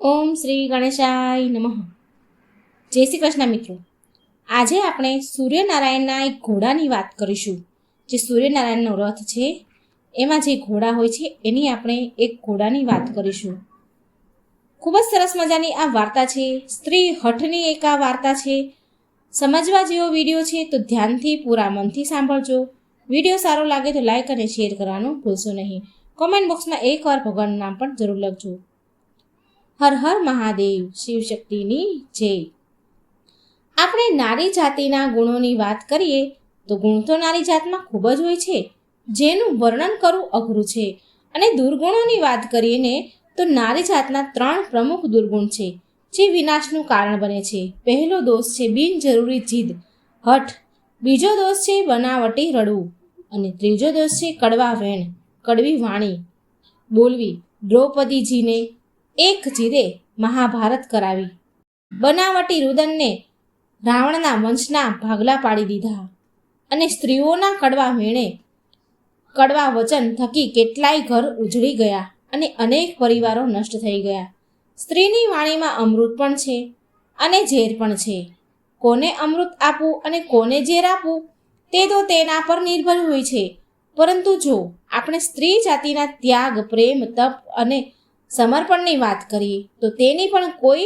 ઓમ શ્રી ગણેશાય નમઃ. જય શ્રી કૃષ્ણ મિત્રો. આજે આપણે સૂર્યનારાયણના એક ઘોડાની વાત કરીશું. જે સૂર્યનારાયણનો રથ છે એમાં જે ઘોડા હોય છે એની આપણે એક ઘોડાની વાત કરીશું. ખૂબ જ સરસ મજાની આ વાર્તા છે. સ્ત્રી હઠની એક આ વાર્તા છે. સમજવા જેવો વિડીયો છે તો ધ્યાનથી પૂરા મનથી સાંભળજો. વિડીયો સારો લાગે તો લાઈક અને શેર કરવાનું ભૂલશો નહીં. કોમેન્ટ બોક્સમાં એકવાર ભગવાનનું નામ પણ જરૂર લખજો. હર હર મહાદેવ. શિવશક્તિની જય. આપણે નારી જાતિના ગુણોની વાત કરીએ તો ગુણ તો નારી જાતમાં ખૂબ જ હોય છે, જેનું વર્ણન કરવું અઘરું છે. અને દુર્ગુણોની વાત કરીએ ને તો નારી જાતના 3 પ્રમુખ દુર્ગુણ છે જે વિનાશનું કારણ બને છે. પહેલો દોષ છે બિનજરૂરી જીદ, હઠ. બીજો દોષ છે બનાવટી રડવું. અને ત્રીજો દોષ છે કડવા વેણ, કડવી વાણી બોલવી. દ્રૌપદીજીને એક જીદે મહાભારત કરાવી. બનાવટી રુદનને રાવણના વંશના ભાગલા પાડી દીધા. અને સ્ત્રીઓના કડવા વેણે, કડવા વચન થકી કેટલાય ઘર ઉજળી ગયા અને અનેક પરિવારો નષ્ટ થઈ ગયા. સ્ત્રીની વાણીમાં અમૃત પણ છે અને ઝેર પણ છે. કોને અમૃત આપવું અને કોને ઝેર આપવું તે તો તેના પર નિર્ભર હોય છે. પરંતુ જો આપણે સ્ત્રી જાતિના ત્યાગ, પ્રેમ, તપ અને સમર્પણની વાત કરીએ તો તેની પણ કોઈ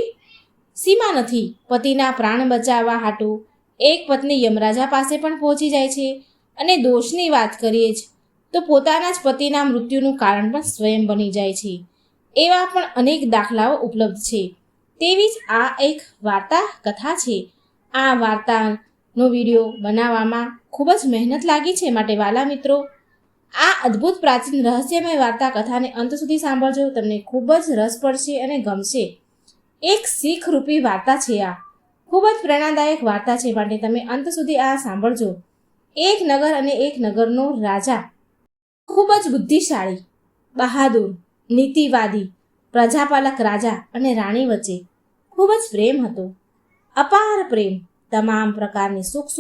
સીમા નથી. પતિના પ્રાણ બચાવવા હાટું એક પત્ની યમરાજા પાસે પણ પહોંચી જાય છે. અને દોષની વાત કરીએ જ તો પોતાના જ પતિના મૃત્યુનું કારણ પણ સ્વયં બની જાય છે. એવા પણ અનેક દાખલાઓ ઉપલબ્ધ છે. તેવી જ આ એક વાર્તા કથા છે. આ વાર્તાનો વિડીયો બનાવવામાં ખૂબ જ મહેનત લાગી છે. માટે વાલા મિત્રો, આ અદ્ભુત પ્રાચીન રહસ્યમય વાર્તા કથાને અંત સુધી સાંભળજો. તમને ખૂબ જ રસ પડશે અને ગમશે. એક શીખ રૂપી વાર્તા છે. આ ખૂબ જ પ્રેરણાદાયક વાર્તા છે, માટે તમે અંત સુધી આ સાંભળજો. એક નગર અને એક નગરનો રાજા ખૂબ જ બુદ્ધિશાળી, બહાદુર, નીતિવાદી પ્રજાપાલક રાજા અને રાણી વચ્ચે ખૂબ જ પ્રેમ હતો. અપાર પ્રેમ. તમામ પ્રકારની સુખ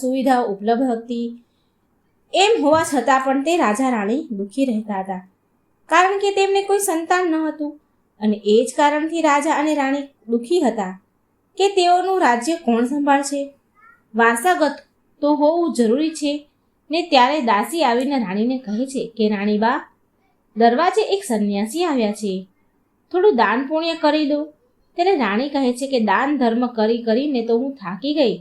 સુવિધાઓ ઉપલબ્ધ હતી. એમ હોવા છતાં પણ તે રાજા રાણી દુઃખી રહેતા હતા, કારણ કે તેમને કોઈ સંતાન ન હતું. અને એ જ કારણથી રાજા અને રાણી દુઃખી હતા કે તેઓનું રાજ્ય કોણ સંભાળશે. વારસાગત તો હોવું જરૂરી છે ને. ત્યારે દાસી આવીને રાણીને કહે છે કે રાણીબા, દરવાજે એક સંન્યાસી આવ્યા છે, થોડું દાન પુણ્ય કરી દો. ત્યારે રાણી કહે છે કે દાન ધર્મ કરીને તો હું થાકી ગઈ.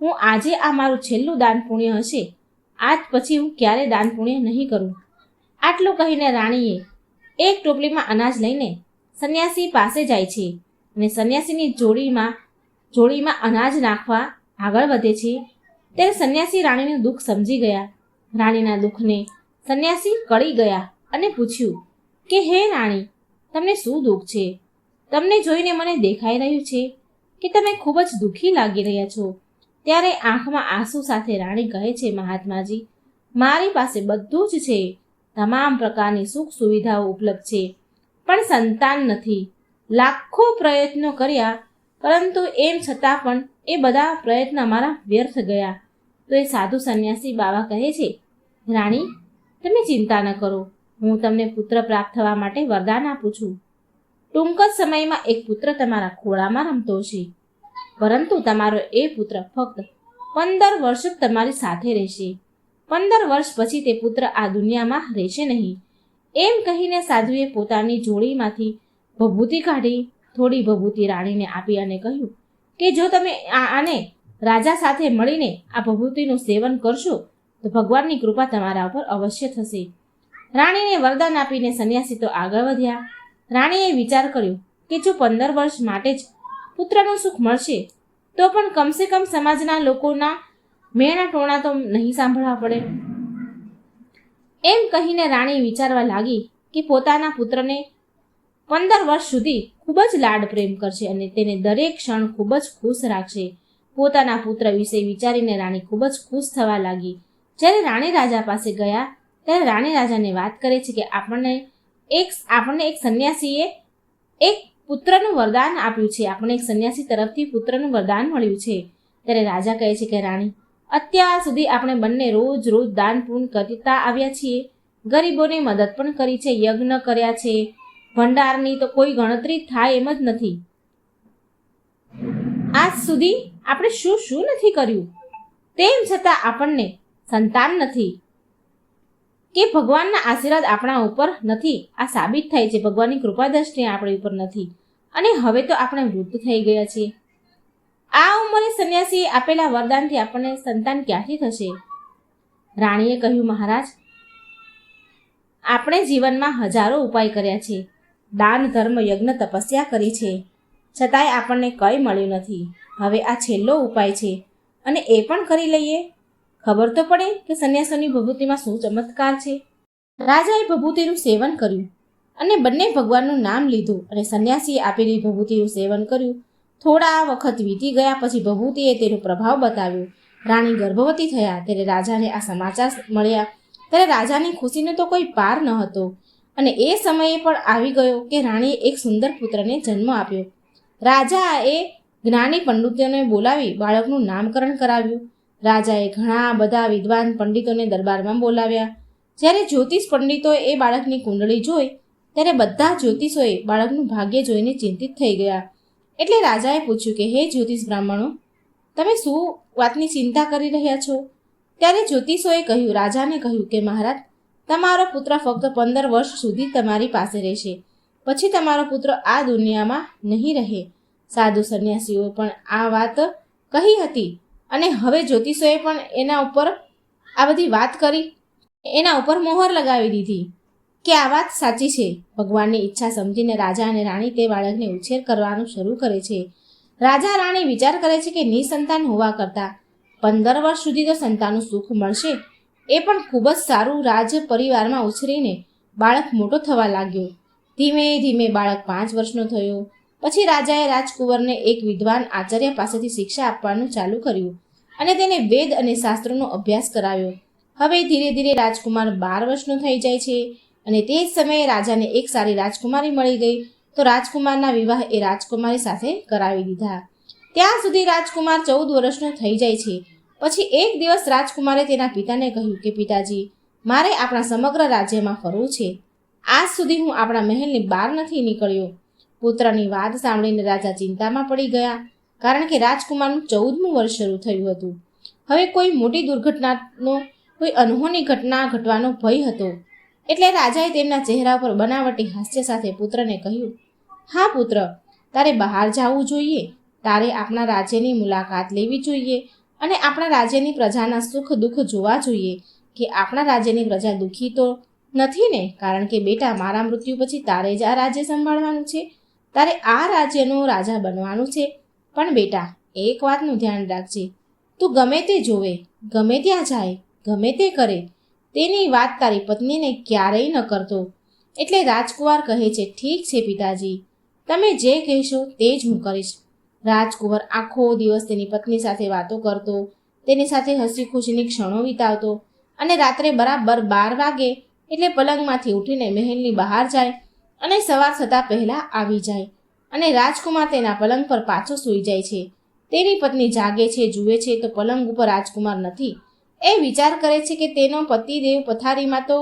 હું આજે આ મારું છેલ્લું દાન પુણ્ય હશે. આજ પછી હું ક્યારે દાન પુણ્ય નહીં કરું. આટલું કહીને રાણીએ એક ટોપલીમાં અનાજ લઈને સંન્યાસી પાસે જાય છે અને સંન્યાસીની જોડીમાં અનાજ નાખવા આગળ વધે છે. ત્યારે સંન્યાસી રાણીનું દુઃખ સમજી ગયા. રાણીના દુઃખને સંન્યાસી કળી ગયા અને પૂછ્યું કે હે રાણી, તમને શું દુઃખ છે? તમને જોઈને મને દેખાઈ રહ્યું છે કે તમે ખૂબ જ દુઃખી લાગી રહ્યા છો. ત્યારે આંખમાં આંસુ સાથે રાણી કહે છે, મહાત્માજી, મારી પાસે બધું જ છે. તમામ પ્રકારની સુખ સુવિધાઓ ઉપલબ્ધ છે, પણ સંતાન નથી. લાખો પ્રયત્નો કર્યા, પરંતુ એમ છતાં પણ એ બધા પ્રયત્ન મારા વ્યર્થ ગયા. તો એ સાધુ સંન્યાસી બાવા કહે છે, રાણી, તમે ચિંતા ન કરો. હું તમને પુત્ર પ્રાપ્ત થવા માટે વરદાન આપું છું. ટૂંક જ સમયમાં એક પુત્ર તમારા ખોળામાં રમતો છે, પરંતુ તમારો એ પુત્ર ફક્ત 15 વર્ષ જ તમારી સાથે રહેશે. 15 વર્ષ પછી તે પુત્ર આ દુનિયામાં રહેશે નહીં. એમ કહીને સાધુએ પોતાની જોડીમાંથી ભભૂતિ કાઢી થોડી ભભૂતિ રાણીને આપી અને કહ્યું કે જો તમે આને રાજા સાથે મળીને આ ભભૂતિનું સેવન કરશો તો ભગવાનની કૃપા તમારા ઉપર અવશ્ય થશે. રાણીને વરદાન આપીને સંન્યાસી તો આગળ વધ્યા. રાણીએ વિચાર કર્યો કે જો 15 વર્ષ માટે જ પુત્રનું સુખ મળશે તો પણ કમસે કમ સમાજના લોકોના મેણા ટોણા તો નહીં સાંભળવા પડે. એમ કહીને રાણી વિચારવા લાગી કે પોતાના પુત્રને 15 વર્ષ સુધી ખૂબ જ લાડ પ્રેમ કરશે અને તેને દરેક ક્ષણ ખૂબ જ ખુશ રાખશે. પોતાના પુત્ર વિશે વિચારીને રાણી ખૂબ જ ખુશ થવા લાગી. જ્યારે રાણી રાજા પાસે ગયા ત્યારે રાણી રાજાને વાત કરે છે કે આપણને એક સંન્યાસીએ એક પુત્રનું વરદાન આપ્યું છે. આપણે એક સંન્યાસી તરફથી પુત્રનું વરદાન મળ્યું છે. ત્યારે રાજા કહે છે કે રાણી, અત્યાર સુધી આપણે બંને રોજ દાન પુણ્ય કરતા આવ્યા છીએ. ગરીબોની મદદ પણ કરી છે, યજ્ઞ કર્યા છે, ભંડારની તો કોઈ ગણતરી થાય એમ જ નથી. આજ સુધી આપણે શું શું નથી કર્યું, તેમ છતાં આપણને સંતાન નથી કે ભગવાનના આશીર્વાદ આપણા ઉપર નથી. આ સાબિત થાય છે ભગવાનની કૃપા દ્રષ્ટિ આપણી ઉપર નથી. અને હવે તો આપણે વૃદ્ધ થઈ ગયા છીએ. આ ઉંમરે સંન્યાસીએ આપેલા વરદાનથી આપણને સંતાન ક્યાંથી થશે? રાણીએ કહ્યું, મહારાજ, આપણે જીવનમાં હજારો ઉપાય કર્યા છે, દાન ધર્મ યજ્ઞ તપસ્યા કરી છે, છતાંય આપણને કંઈ મળ્યું નથી. હવે આ છેલ્લો ઉપાય છે અને એ પણ કરી લઈએ. ખબર તો પડે કે સંન્યાસોની ભભૂતિમાં શું ચમત્કાર છે. રાજાએ ભભૂતિનું સેવન કર્યું અને બંને ભગવાનનું નામ લીધું અને સંન્યાસીએ આપેલી ભભૂતિનું સેવન કર્યું. થોડા વખત વીતી ગયા પછી ભભૂતિએ તેનો પ્રભાવ બતાવ્યો. રાણી ગર્ભવતી થયા. ત્યારે રાજાને આ સમાચાર મળ્યા ત્યારે રાજાની ખુશીનો તો કોઈ પાર ન હતો. અને એ સમયે પણ આવી ગયો કે રાણીએ એક સુંદર પુત્રને જન્મ આપ્યો. રાજાએ જ્ઞાની પંડિતોને બોલાવી બાળકનું નામકરણ કરાવ્યું. રાજાએ ઘણા બધા વિદ્વાન પંડિતોને દરબારમાં બોલાવ્યા. જ્યારે જ્યોતિષ પંડિતોએ એ બાળકની કુંડળી જોઈ ત્યારે બધા જ્યોતિષોએ બાળકનું ભાગ્ય જોઈને ચિંતિત થઈ ગયા. એટલે રાજાએ પૂછ્યું કે, હે જ્યોતિષ બ્રાહ્મણો, તમે શું વાતની ચિંતા કરી રહ્યા છો? ત્યારે જ્યોતિષોએ રાજાને કહ્યું કે, મહારાજ, તમારો પુત્ર ફક્ત 15 વર્ષ સુધી તમારી પાસે રહેશે. પછી તમારો પુત્ર આ દુનિયામાં નહીં રહે. સાધુ સંન્યાસીઓ પણ આ વાત કહી હતી અને હવે જ્યોતિષોએ પણ એના ઉપર આ બધી વાત કરી, એના ઉપર મોહર લગાવી દીધી કે આ વાત સાચી છે. ભગવાનની ઈચ્છા સમજીને રાજા અને રાણી તે બાળકને ઉછેર કરવાનું શરૂ કરે છે. રાજા રાણી વિચાર કરે છે કે નિસંતાન હોવા કરતાં 15 વર્ષ સુધી તો સંતાનનું સુખ મળશે, એ પણ ખૂબ જ સારું. રાજ પરિવારમાં ઉછરીને બાળક મોટો થવા લાગ્યો. ધીમે ધીમે બાળક 5 વર્ષનો થયો. પછી રાજાએ રાજકુંવરને એક વિદ્વાન આચાર્ય પાસેથી શિક્ષા આપવાનું ચાલુ કર્યું અને તેને વેદ અને શાસ્ત્રોનો અભ્યાસ કરાવ્યો. હવે ધીરે ધીરે રાજકુમાર 12 વર્ષનો થઈ જાય છે અને તે જ સમયે રાજાને એક સારી રાજકુમારી મળી ગઈ. તો રાજકુમારના વિવાહ એ રાજકુમારી સાથે કરાવી દીધા. ત્યાં સુધી રાજકુમાર 14 વર્ષનો થઈ જાય છે. પછી એક દિવસ રાજકુમારે તેના પિતાને કહ્યું કે, પિતાજી, મારે આપણા સમગ્ર રાજ્યમાં ફરવું છે. આજ સુધી હું આપણા મહેલની બહાર નથી નીકળ્યો. પુત્રની વાત સાંભળીને રાજા ચિંતામાં પડી ગયા, કારણ કે રાજકુમારનું 14મું વર્ષ શરૂ થયું હતું. હવે કોઈ મોટી દુર્ઘટનાનો, કોઈ અનહોની ઘટના ઘટવાનો ભય હતો. એટલે રાજાએ તેમના ચહેરા પર બનાવટી હાસ્ય સાથે પુત્રને કહ્યું, હા પુત્ર, તારે બહાર જવું જોઈએ. તારે આપણા રાજ્યની મુલાકાત લેવી જોઈએ અને આપણા રાજ્યની પ્રજાના સુખ દુઃખ જોવા જોઈએ કે આપણા રાજ્યની પ્રજા દુઃખી તો નથી ને? કારણ કે બેટા, મારા મૃત્યુ પછી તારે જ આ રાજ્ય સંભાળવાનું છે. તારે આ રાજ્યનો રાજા બનવાનું છે. પણ બેટા, એક વાતનું ધ્યાન રાખજે, તું ગમે તે જોવે, ગમે ત્યાં જાય, ગમે તે કરે, તેની વાત તારી પત્નીને ક્યારેય ન કરતો. એટલે રાજકુમાર કહે છે, ઠીક છે પિતાજી, તમે જે કહેશો તે જ હું કરીશ. રાજકુંવર આખો દિવસ તેની પત્ની સાથે વાતો કરતો, તેની સાથે હસી ખુશીની ક્ષણો વિતાવતો અને રાત્રે બરાબર 12 વાગે એટલે પલંગમાંથી ઉઠીને મહેલની બહાર જાય અને સવાર થતાં પહેલાં આવી જાય અને રાજકુમાર તેના પલંગ પર પાછો સૂઈ જાય છે. તેની પત્ની જાગે છે, જુએ છે તો પલંગ ઉપર રાજકુમાર નથી. એ વિચાર કરે છે કે તેનો પતિદેવ પથારીમાં તો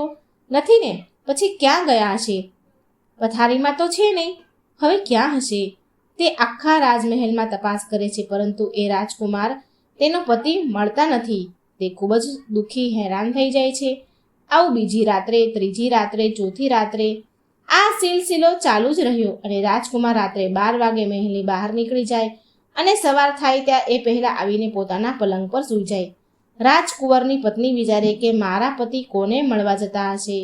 નથી ને, પછી ક્યાં ગયા હશે? પથારીમાં તો છે નહીં, હવે ક્યાં હશે? તે આખા રાજમહેલમાં તપાસ કરે છે, પરંતુ એ રાજકુમાર, તેનો પતિ મળતા નથી. તે ખૂબ જ દુઃખી, હેરાન થઈ જાય છે. આવું બીજી રાત્રે, ત્રીજી રાત્રે, ચોથી રાત્રે આ સિલસિલો ચાલુ જ રહ્યો અને રાજકુમાર રાત્રે 12 વાગે મહેલની બહાર નીકળી જાય અને સવાર થાય ત્યાં એ પહેલાં આવીને પોતાના પલંગ પર સૂઈ જાય. રાજકુંવરની પત્ની વિચારે કે મારા પતિ કોને મળવા જતા હશે,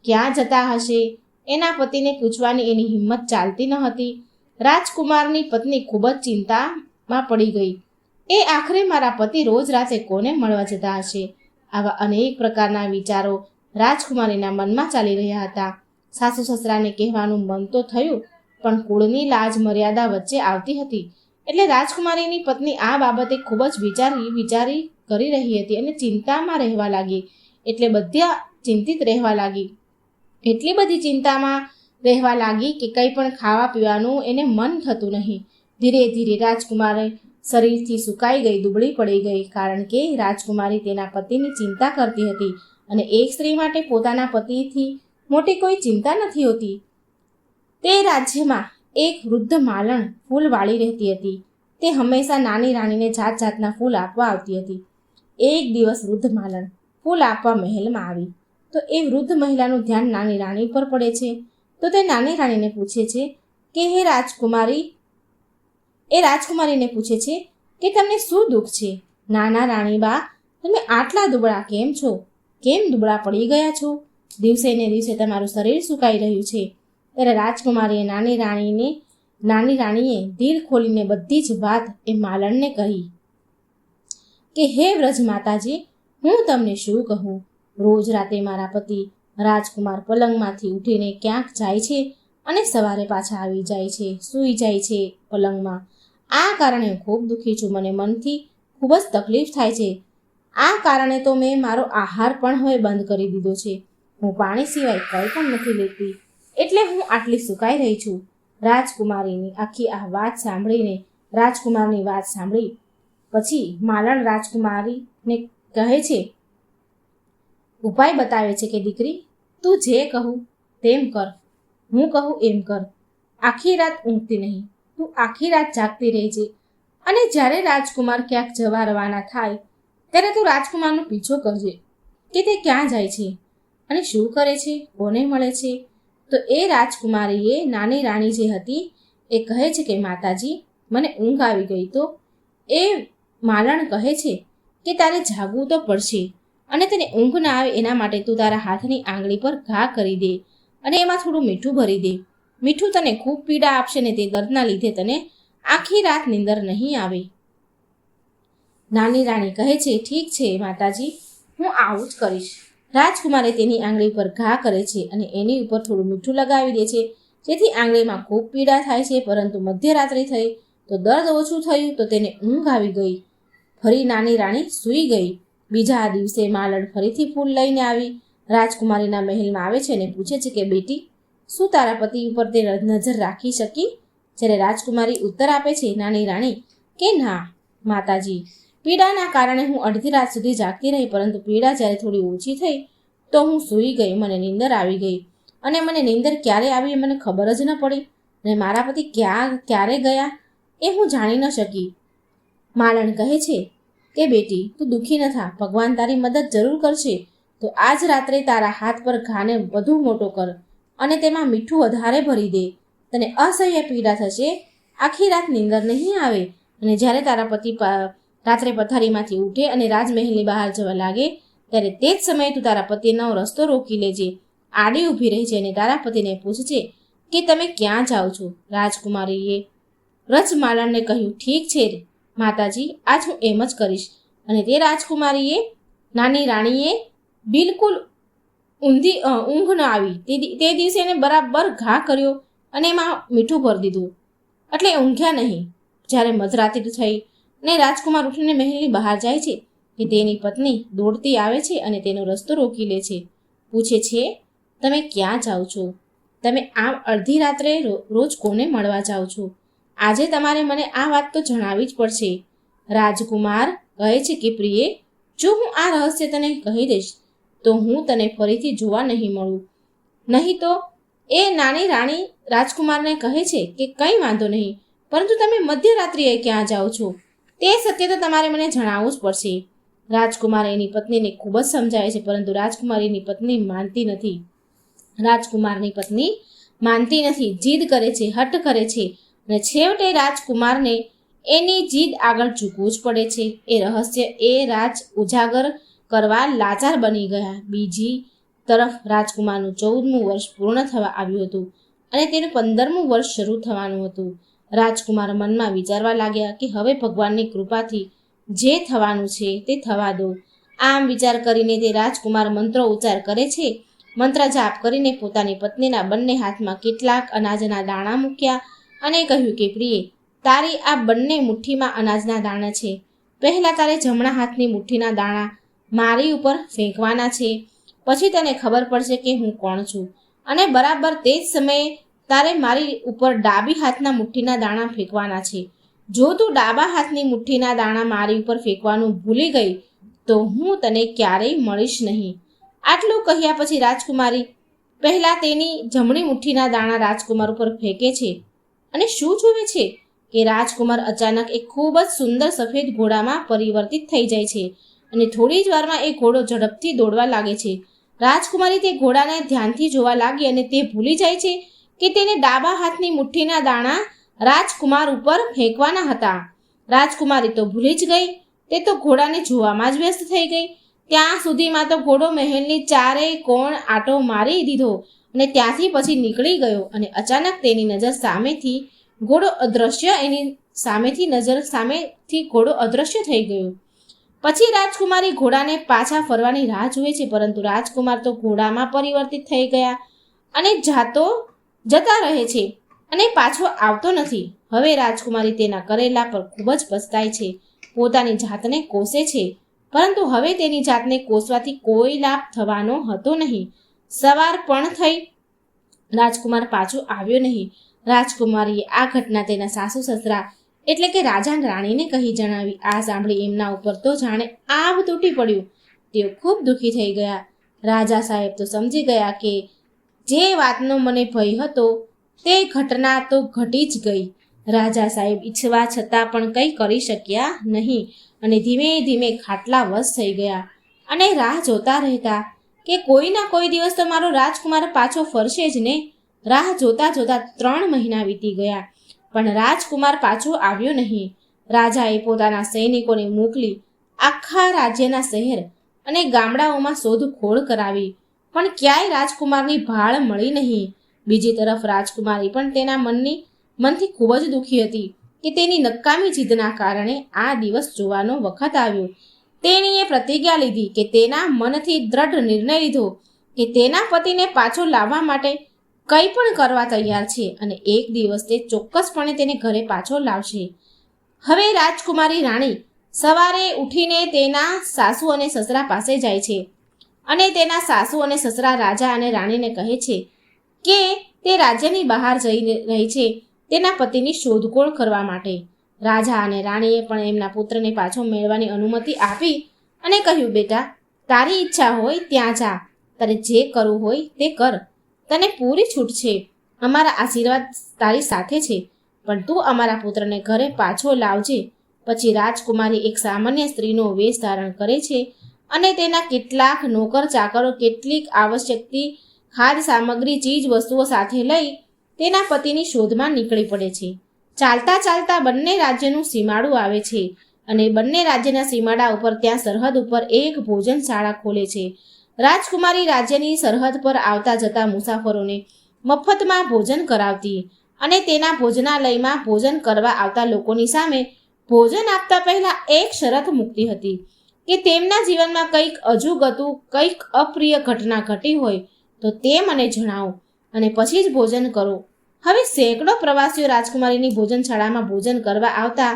ક્યાં જતા હશે? એના પતિને પૂછવાની એની હિંમત ચાલતી ન હતી. રાજકુમારની પત્ની ખૂબ જ ચિંતામાં પડી ગઈ. એ આખરે મારા પતિ રોજ રાતે કોને મળવા જતા હશે? આવા અનેક પ્રકારના વિચારો રાજકુમારીના મનમાં ચાલી રહ્યા હતા. સાસુ સસરાને કહેવાનું મન તો થયું, પણ કુળની લાજ મર્યાદા વચ્ચે આવતી હતી. એટલે રાજકુમારીની પત્ની આ બાબતે ખૂબ જ વિચારી કરી રહી હતી અને ચિંતામાં રહેવા લાગી. એટલે બધા ચિંતિત રહેવા લાગી. એટલી બધી ચિંતામાં રહેવા લાગી કે કંઈ પણ ખાવા પીવાનું એને મન થતું નહીં. ધીરે ધીરે રાજકુમારી શરીરથી સુકાઈ ગઈ, દુબળી પડી ગઈ, કારણ કે રાજકુમારી તેના પતિની ચિંતા કરતી હતી અને એક સ્ત્રી માટે પોતાના પતિથી મોટી કોઈ ચિંતા નથી હોતી. તે રાજ્યમાં એક વૃદ્ધ માલણ ફૂલ વાળી રહેતી હતી. તે હંમેશા નાની રાણીને જાત જાતના ફૂલ આપવા આવતી હતી. એક દિવસ વૃદ્ધ માલણ ફૂલ આપવા મહેલમાં આવી તો એ વૃદ્ધ મહિલાનું ધ્યાન નાની રાણી પર પડે છે. તો તે નાની રાણીને પૂછે છે કે રાજકુમારીને પૂછે છે કે તમને શું દુઃખ છે? નાના રાણીબા, તમે આટલા દુબળા કેમ છો? કેમ દુબળા પડી ગયા છો? દિવસે ને દિવસે તમારું શરીર સુકાઈ રહ્યું છે. ત્યારે રાજકુમારીએ નાની રાણીએ દિલ ખોલીને બધી જ વાત એ માલણને કહી કે હે વ્રજ માતાજી, હું તમને શું કહું? રોજ રાતે મારા પતિ રાજકુમાર પલંગમાંથી ઉઠીને ક્યાંક જાય છે અને સવારે પાછા આવી જાય છે, સૂઈ જાય છે પલંગમાં. આ કારણે હું ખૂબ દુઃખી છું. મને મનથી ખૂબ જ તકલીફ થાય છે. આ કારણે તો મેં મારો આહાર પણ હવે બંધ કરી દીધો છે. હું પાણી સિવાય કંઈ પણ નથી લેતી, એટલે હું આટલી સુકાઈ રહી છું. રાજકુમારની આખી આ વાત સાંભળી પછી માલણ રાજકુમારીને કહે છે, ઉપાય બતાવે છે કે દીકરી, તું જે કહું તેમ કર, હું કહું એમ કર. આખી રાત ઊંઘતી નહીં, તું આખી રાત જાગતી રહેજે અને જ્યારે રાજકુમાર ક્યાંક જવા રવાના થાય ત્યારે તું રાજકુમારનો પીછો કરજે કે તે ક્યાં જાય છે અને શું કરે છે, કોને મળે છે. તો એ રાજકુમારીએ નાની રાણી જે હતી એ કહે છે કે માતાજી, મને ઊંઘ આવી ગઈ. તો એ માલણ કહે છે કે તારે જાગવું તો પડશે અને તને ઊંઘ ના આવે એના માટે તું તારા હાથની આંગળી પર ઘા કરી દે અને એમાં થોડું મીઠું ભરી દે. મીઠું તને ખૂબ પીડા આપશે ને તે દર્દના લીધે તને આખી રાત નીંદર નહીં આવે. નાની રાણી કહે છે, ઠીક છે માતાજી, હું આવું જ કરીશ. રાજકુમારે તેની આંગળી પર ઘા કરે છે અને એની ઉપર થોડું મીઠું લગાવી દે છે, જેથી આંગળીમાં ખૂબ પીડા થાય છે. પરંતુ મધ્યરાત્રિ થઈ તો દર્દ ઓછું થયું તો તેને ઊંઘ આવી ગઈ. ફરી નાની રાણી સૂઈ ગઈ. બીજા દિવસે માલણ ફરીથી ફૂલ લઈને આવી રાજકુમારીના મહેલમાં આવે છે અને પૂછે છે કે બેટી, શું તારા પતિ ઉપર તે નજર રાખી શકી? જ્યારે રાજકુમારી ઉત્તર આપે છે નાની રાણી કે ના માતાજી, પીડાના કારણે હું અડધી રાત સુધી જાગતી રહી, પરંતુ પીડા જ્યારે થોડી ઓછી થઈ તો હું સૂઈ ગઈ. મને નીંદર આવી ગઈ અને મને નીંદર ક્યારે આવી એ મને ખબર જ ન પડી અને મારા પતિ ક્યારે ગયા એ હું જાણી ન શકી. માલણ કહે છે કે બેટી, તું દુઃખી ન થા, ભગવાન તારી મદદ જરૂર કરશે. તો આજ રાત્રે તારા હાથ પર ઘાને વધુ મોટો કર અને તેમાં મીઠું વધારે ભરી દે. તને અસહ્ય પીડા થશે, આખી રાત નીંદર નહીં આવે અને જ્યારે તારા પતિ રાત્રે પથારીમાંથી ઉઠે અને રાજમહેલની બહાર જવા લાગે ત્યારે તે જ સમયે તું તારા પતિનો રસ્તો રોકી લેજે, આડી ઊભી રહેજે અને તારા પતિને પૂછજે કે તમે ક્યાં જાઓ છો. રાજકુમારીએ વ્રજમાલણને કહ્યું, ઠીક છે માતાજી, આજ હું એમ જ કરીશ. અને તે રાજકુમારીએ નાની રાણીએ બિલકુલ ઊંઘ ન આવી તે દિવસે એને બરાબર ઘા કર્યો અને એમાં મીઠું ભરી દીધું, એટલે ઊંઘ્યા નહીં. જ્યારે મધરાત્રિ થઈ ને રાજકુમાર ઉઠીને મહેલની બહાર જાય છે કે તેની પત્ની દોડતી આવે છે અને તેનો રસ્તો રોકી લે છે. પૂછે છે, તમે ક્યાં જાઓ છો? તમે આમ અડધી રાત્રે રોજ કોને મળવા જાઓ છો? આજે તમારે મને આ વાત તો જણાવવી જ પડશે. રાજકુમાર કહે છે કે પ્રિય, જો હું આ રહસ્ય તને કહી દઈશ તો હું તને ફરીથી જોવા નહીં મળું. નહીં તો એ નાની રાણી રાજકુમારને કહે છે કે કંઈ વાંધો નહીં, પરંતુ તમે મધ્યરાત્રિએ ક્યાં જાઓ છો તે સત્ય તો તમારે મને જણાવવું જ પડશે. રાજકુમાર એની પત્નીને ખૂબ જ સમજાવે છે, પરંતુ રાજકુમારીની પત્ની માનતી નથી, જીદ કરે છે, હઠ કરે છે અને છેવટે રાજકુમારને એની જીદ આગળ ઝૂકવું જ પડે છે. એ રહસ્ય એ રાજ ઉજાગર કરવા લાચાર બની ગયા. બીજી તરફ રાજકુમારનું 14મું વર્ષ પૂર્ણ થવા આવ્યું હતું અને તેનું 15મું વર્ષ શરૂ થવાનું હતું. રાજકુમાર મનમાં વિચારવા લાગ્યા કે હવે ભગવાનની કૃપાથી જે થવાનું છે તે થવા દો. આમ વિચાર કરીને તે રાજકુમાર મંત્રો ઉચ્ચાર કરે છે. મંત્ર જાપ કરીને પોતાની પત્નીના બંને હાથમાં કેટલાક અનાજના દાણા મૂક્યા અને કહ્યું કે પ્રિય, તારી આ બંને મુઠ્ઠીમાં અનાજના દાણા છે. પહેલાં તારે જમણા હાથની મુઠ્ઠીના દાણા મારી ઉપર ફેંકવાના છે, પછી તને ખબર પડશે કે હું કોણ છું અને બરાબર તે જ સમયે તારે મારી ઉપર ડાબી હાથના મુઠ્ઠીના દાણા ફેંકવાના છે. જો તું ડાબા હાથની મુઠ્ઠીના દાણા મારી ઉપર ફેંકવાનું ભૂલી ગઈ તો હું તને ક્યારેય મળીશ નહીં. આટલું કહ્યા પછી રાજકુમારી પહેલાં તેની જમણી મુઠ્ઠીના દાણા રાજકુમાર ઉપર ફેંકે છે અને શું જુએ છે કે રાજકુમાર અચાનક એક ખૂબ જ સુંદર સફેદ ઘોડામાં પરિવર્તિત થઈ જાય છે અને થોડી જ વારમાં એ ઘોડો ઝડપથી દોડવા લાગે છે. રાજકુમારી તે ઘોડાને ધ્યાનથી જોવા લાગી અને તે ભૂલી જાય છે કે તેને ડાબા હાથની મુઠ્ઠીના દાણા રાજકુમાર ઉપર ફેંકવાના હતા. રાજકુમારી તો ભૂલી જ ગઈ. તે તો ઘોડાને જોવામાં જ વ્યસ્ત થઈ ગઈ. ત્યાં સુધીમાં તો ઘોડો મહેલની ચારેય કોણ આંટો મારી દીધો અને ત્યાંથી પછી નીકળી ગયો અને અચાનક તેની નજર સામેથી ઘોડો અદૃશ્ય થઈ ગયો. પછી રાજકુમારી ઘોડાને પાછા ફરવાની રાહ જુએ છે, પરંતુ રાજકુમાર તો ઘોડામાં પરિવર્તિત થઈ ગયા અને જતા રહે છે અને પાછો આવતો નથી. હવે રાજકુમારી તેના કરેલા પર ખૂબ જ પસ્તાય છે, પોતાની જાતને કોસે છે, પરંતુ હવે તેની જાતને કોસવાથી કોઈ લાભ થવાનો હતો નહીં. સવાર પણ થઈ, રાજકુમાર પાછો આવ્યો નહીં. રાજકુમારીએ આ ઘટના તેના સાસુ સસરા એટલે કે રાજા અને રાણીને કહી જણાવી. આ સાંભળી એમના ઉપર તો જાણે આભ તૂટી પડ્યું. તેઓ ખૂબ દુઃખી થઈ ગયા. રાજા સાહેબ તો સમજી ગયા કે જે વાતનો મને ભય હતો તે ઘટના તો ઘટી જ ગઈ. રાજા સાહેબ ઈચ્છવા છતાં પણ કંઈ કરી શક્યા નહીં અને ધીમે ધીમે ખાટલા વશ થઈ ગયા અને રાહ જોતા રહેતા કે કોઈના કોઈ દિવસ તો મારો રાજકુમાર પાછો ફરશે જ ને. રાહ જોતા જોતા 3 મહિના વીતી ગયા, પણ રાજકુમાર પાછો આવ્યો નહીં. રાજાએ પોતાના સૈનિકોને મોકલી આખા રાજ્યના શહેર અને ગામડાઓમાં શોધખોળ કરાવી, પણ ક્યાંય રાજકુમારની ભાળ મળી નહીં. બીજી તરફ રાજકુમારી પણ તેના મનથી ખૂબ જ દુઃખી હતી કે તેની નકામી જીદના કારણે આ દિવસ જોવાનો વખત આવ્યો. તેણીએ પ્રતિજ્ઞા લીધી કે તેના મનથી દ્રઢ નિર્ણય લીધો કે તેના પતિને પાછો લાવવા માટે કંઈ પણ કરવા તૈયાર છે અને એક દિવસ તે ચોક્કસપણે તેને ઘરે પાછો લાવશે. હવે રાજકુમારી રાણી સવારે ઉઠીને તેના સાસુ અને સસરા પાસે જાય છે અને તેના સાસુ અને સસરા રાજા અને રાણીને કહે છે કે તે રાજ્યની બહાર જઈ રહી છે તેના પતિની શોધખોળ કરવા માટે. રાજા અને રાણીએ પણ એમના પુત્રને પાછો મેળવવાની અનુમતિ આપી અને કહ્યું, બેટા, તારી ઈચ્છા હોય ત્યાં જા, તારે જે કરવું હોય તે કર, તને પૂરી છૂટ છે. અમારા આશીર્વાદ તારી સાથે છે, પણ તું અમારા પુત્રને ઘરે પાછો લાવજે. પછી રાજકુમારી એક સામાન્ય સ્ત્રીનો વેશ ધારણ કરે છે અને તેના કેટલાક નોકર ચાકરો કેટલીક આવશ્યકતી ખાદ્ય સામગ્રી ચીજ વસ્તુઓ સાથે લઈ તેના પતિની શોધમાં નીકળી પડે છે. ચાલતા ચાલતા બંને રાજ્યનું સીમાડું આવે છે અને બંને રાજ્યના સીમાડા ઉપર ત્યાં સરહદ ઉપર એક ભોજનશાળા ખોલે છે. રાજકુમારી રાજ્યની સરહદ પર આવતા જતા મુસાફરોને મફતમાં ભોજન કરાવતી અને તેના ભોજનાલયમાં ભોજન કરવા આવતા લોકોની સામે ભોજન આપતા પહેલા એક શરત મૂકતી હતી કે તેમના જીવનમાં કંઈક અજુગતું, કંઈક અપ્રિય ઘટના ઘટી હોય તો તે મને જણાવો અને પછી જ ભોજન કરો. હવે સેંકડો પ્રવાસીઓ રાજકુમારીની ભોજનશાળામાં ભોજન કરવા આવતા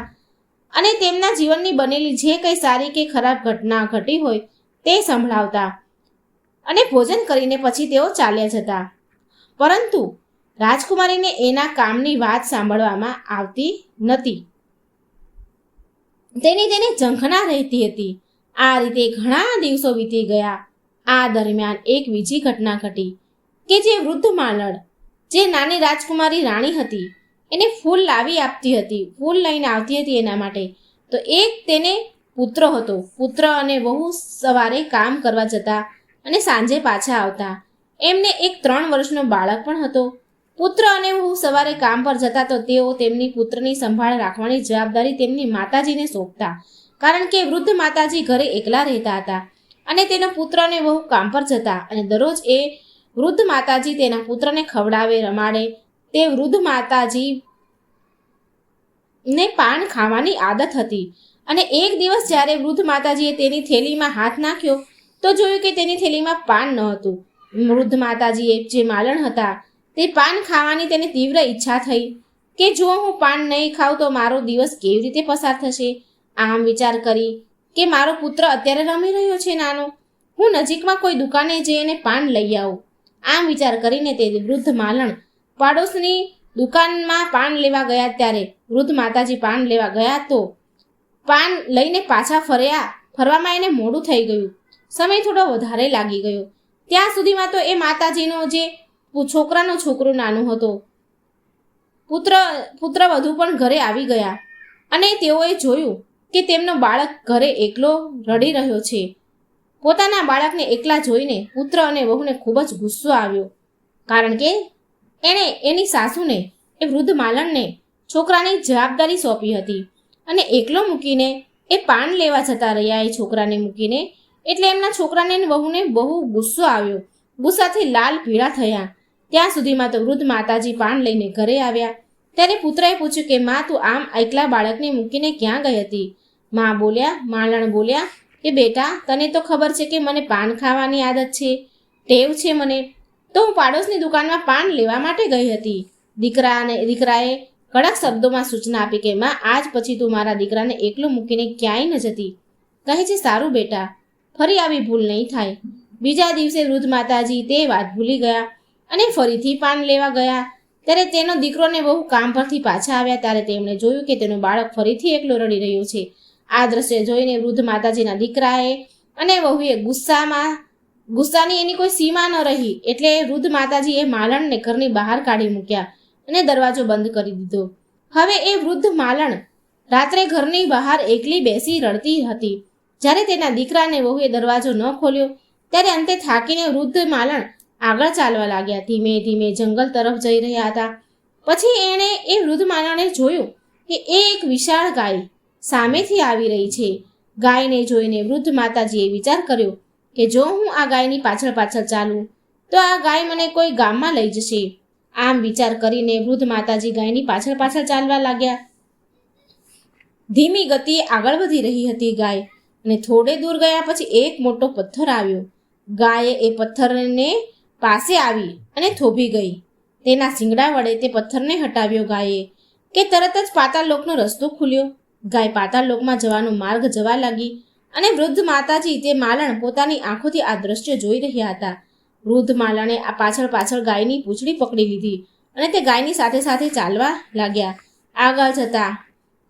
અને તેમના જીવનની બનેલી જે કંઈ સારી કે ખરાબ ઘટના ઘટી હોય તે સંભળાવતા અને ભોજન કરીને પછી તેઓ ચાલ્યા જતા. પરંતુ રાજકુમારીને એના કામની વાત સાંભળવામાં આવતી નથી. તેને ઝંખના રહેતી હતી. આ રીતે ઘણા દિવસો વીતી ગયા. આ દરમિયાન એક બીજી ઘટના ઘટી કે જે વૃદ્ધ માલણ, જે નાની રાજકુમારી રાણી હતી, એને ફૂલ લાવી આપતી હતી, ફૂલ લઈને આવતી હતી એના માટે. તો એક તેને પુત્ર હતો. પુત્ર અને વહુ સવારે કામ કરવા જતા અને સાંજે પાછા આવતા. એમને એક 3 વર્ષનો બાળક પણ હતો. પુત્ર અને વહુ સવારે કામ પર જતા તો તેઓ તેમની પુત્રની સંભાળ રાખવાની જવાબદારી તેમની માતાજીને સોંપતા, કારણ કે વૃદ્ધ માતાજી ઘરે એકલા રહેતા હતા અને તેનો પુત્ર અને વહુ કામ પર જતા અને દરરોજ એ વૃદ્ધ માતાજી તેના પુત્રને ખવડાવે, રમાડે. તે વૃદ્ધ માતાજીને પાન ખાવાની આદત હતી અને એક દિવસ જ્યારે વૃદ્ધ માતાજીએ તેની થેલીમાં હાથ નાખ્યો તો જોયું કે તેની થેલીમાં પાન ન હતું. વૃદ્ધ માતાજીએ જે માલણ હતા તે પાન ખાવાની તેને તીવ્ર ઈચ્છા થઈ કે જો હું પાન નહીં ખાઉં તો મારો દિવસ કેવી રીતે પસાર થશે. આમ વિચાર કરી કે મારો પુત્ર અત્યારે રમી રહ્યો છે નાનો, હું નજીકમાં કોઈ દુકાને જઈને પાન લઈ આવું. આમ વિચાર કરીને તે વૃદ્ધ માલણ પાડોશની દુકાનમાં પાન લેવા ગયા. ત્યારે વૃદ્ધ માતાજી પાન લેવા ગયા તો પાન લઈને પાછા ફરવામાં એને મોડું થઈ ગયું. સમય થોડો વધારે લાગી ગયો. ત્યાં સુધીમાં તો એ માતાજીનો જે છોકરાનો છોકરો નાનો હતો, પુત્ર વધુ પણ ઘરે આવી ગયા અને તેઓએ જોયું કે તેમનો બાળક ઘરે એકલો રડી રહ્યો છે. પોતાના બાળકને એકલા જોઈને પુત્ર અને વહુને ખૂબ જ ગુસ્સો આવ્યો, કારણ કે એણે એની સાસુને, એ વૃદ્ધ માલણને છોકરાની જવાબદારી સોંપી હતી અને એકલો મૂકીને એ પાન લેવા જતા રહ્યા એ છોકરાને મૂકીને. એટલે એમના છોકરાને અને વહુને બહુ ગુસ્સો આવ્યો, ગુસ્સાથી લાલ પીળા થયા. ત્યાં સુધીમાં તો વૃદ્ધ માતાજી પાન લઈને ઘરે આવ્યા. ત્યારે પુત્રએ પૂછ્યું કે માં, તું આમ એકલા બાળકને મૂકીને ક્યાં ગઈ હતી? માલણ બોલ્યા કે બેટા, તને તો ખબર છે કે મને પાન ખાવાની આદત છે, ટેવ છે મને, તો હું પાડોશની દુકાનમાં પાન લેવા માટે ગઈ હતી. દીકરાએ કડક શબ્દોમાં સૂચના આપી કે માં, આજ પછી તું મારા દીકરાને એકલો મૂકીને ક્યાંય ન જતી. કહે છે, સારું બેટા, ફરી આવી ભૂલ નહીં થાય. બીજા દિવસે વૃદ્ધ માતાજી તે વાત ભૂલી ગયા અને ફરીથી પાન લેવા ગયા. ત્યારે તેનો દીકરોને બહુ કામ પરથી પાછા આવ્યા ત્યારે તેમણે જોયું કે તેનું બાળક ફરીથી એકલો રડી રહ્યું છે. આ દ્રશ્ય જોઈને વૃદ્ધ માતાજીના દીકરાએ અને વહુએ ગુસ્સાની એની કોઈ સીમા ન રહી. એટલે વૃદ્ધ માતાજીએ માલણને ઘરની બહાર કાઢી મૂક્યા અને દરવાજો બંધ કરી દીધો. હવે એ વૃદ્ધ માલણ રાત્રે ઘરની બહાર એકલી બેસી રડતી હતી. જ્યારે તેના દીકરા અને વહુએ દરવાજો ન ખોલ્યો ત્યારે અંતે થાકીને વૃદ્ધ માલણ આગળ ચાલવા લાગ્યા. ધીમે ધીમે જંગલ તરફ જઈ રહ્યા હતા. પછી એણે એ વૃદ્ધ માલણે જોયું કે એક વિશાળ ગાય સામેથી આવી રહી છે. ગાયને જોઈને વૃદ્ધ માતાજીએ વિચાર કર્યો કે જો હું આ ગાયની પાછળ પાછળ ચાલું તો આ ગાય મને કોઈ ગામમાં લઈ જશે. આમ વિચાર કરીને વૃદ્ધ માતાજી ગાયની પાછળ પાછળ ચાલવા લાગ્યા. ધીમી ગતિએ આગળ વધી રહી હતી ગાય, અને થોડે દૂર ગયા પછી એક મોટો પથ્થર આવ્યો. ગાયે એ પથ્થરને પાસે આવી અને થોભી ગઈ. તેના શિંગડા વડે તે પથ્થરને હટાવ્યો ગાયે કે તરત જ પાતાળ લોકનો રસ્તો ખુલ્યો. ગાય પાતાળ લોકમાં જવાનો માર્ગ જવા લાગી અને વૃદ્ધ માતાજી તે માલણ પોતાની આંખોથી આ દ્રશ્ય જોઈ રહ્યા હતા. વૃદ્ધ માલણે આ પાછળ ગાયની પૂંછડી પકડી લીધી અને તે ગાયની સાથે સાથે ચાલવા લાગ્યા. આગળ જતા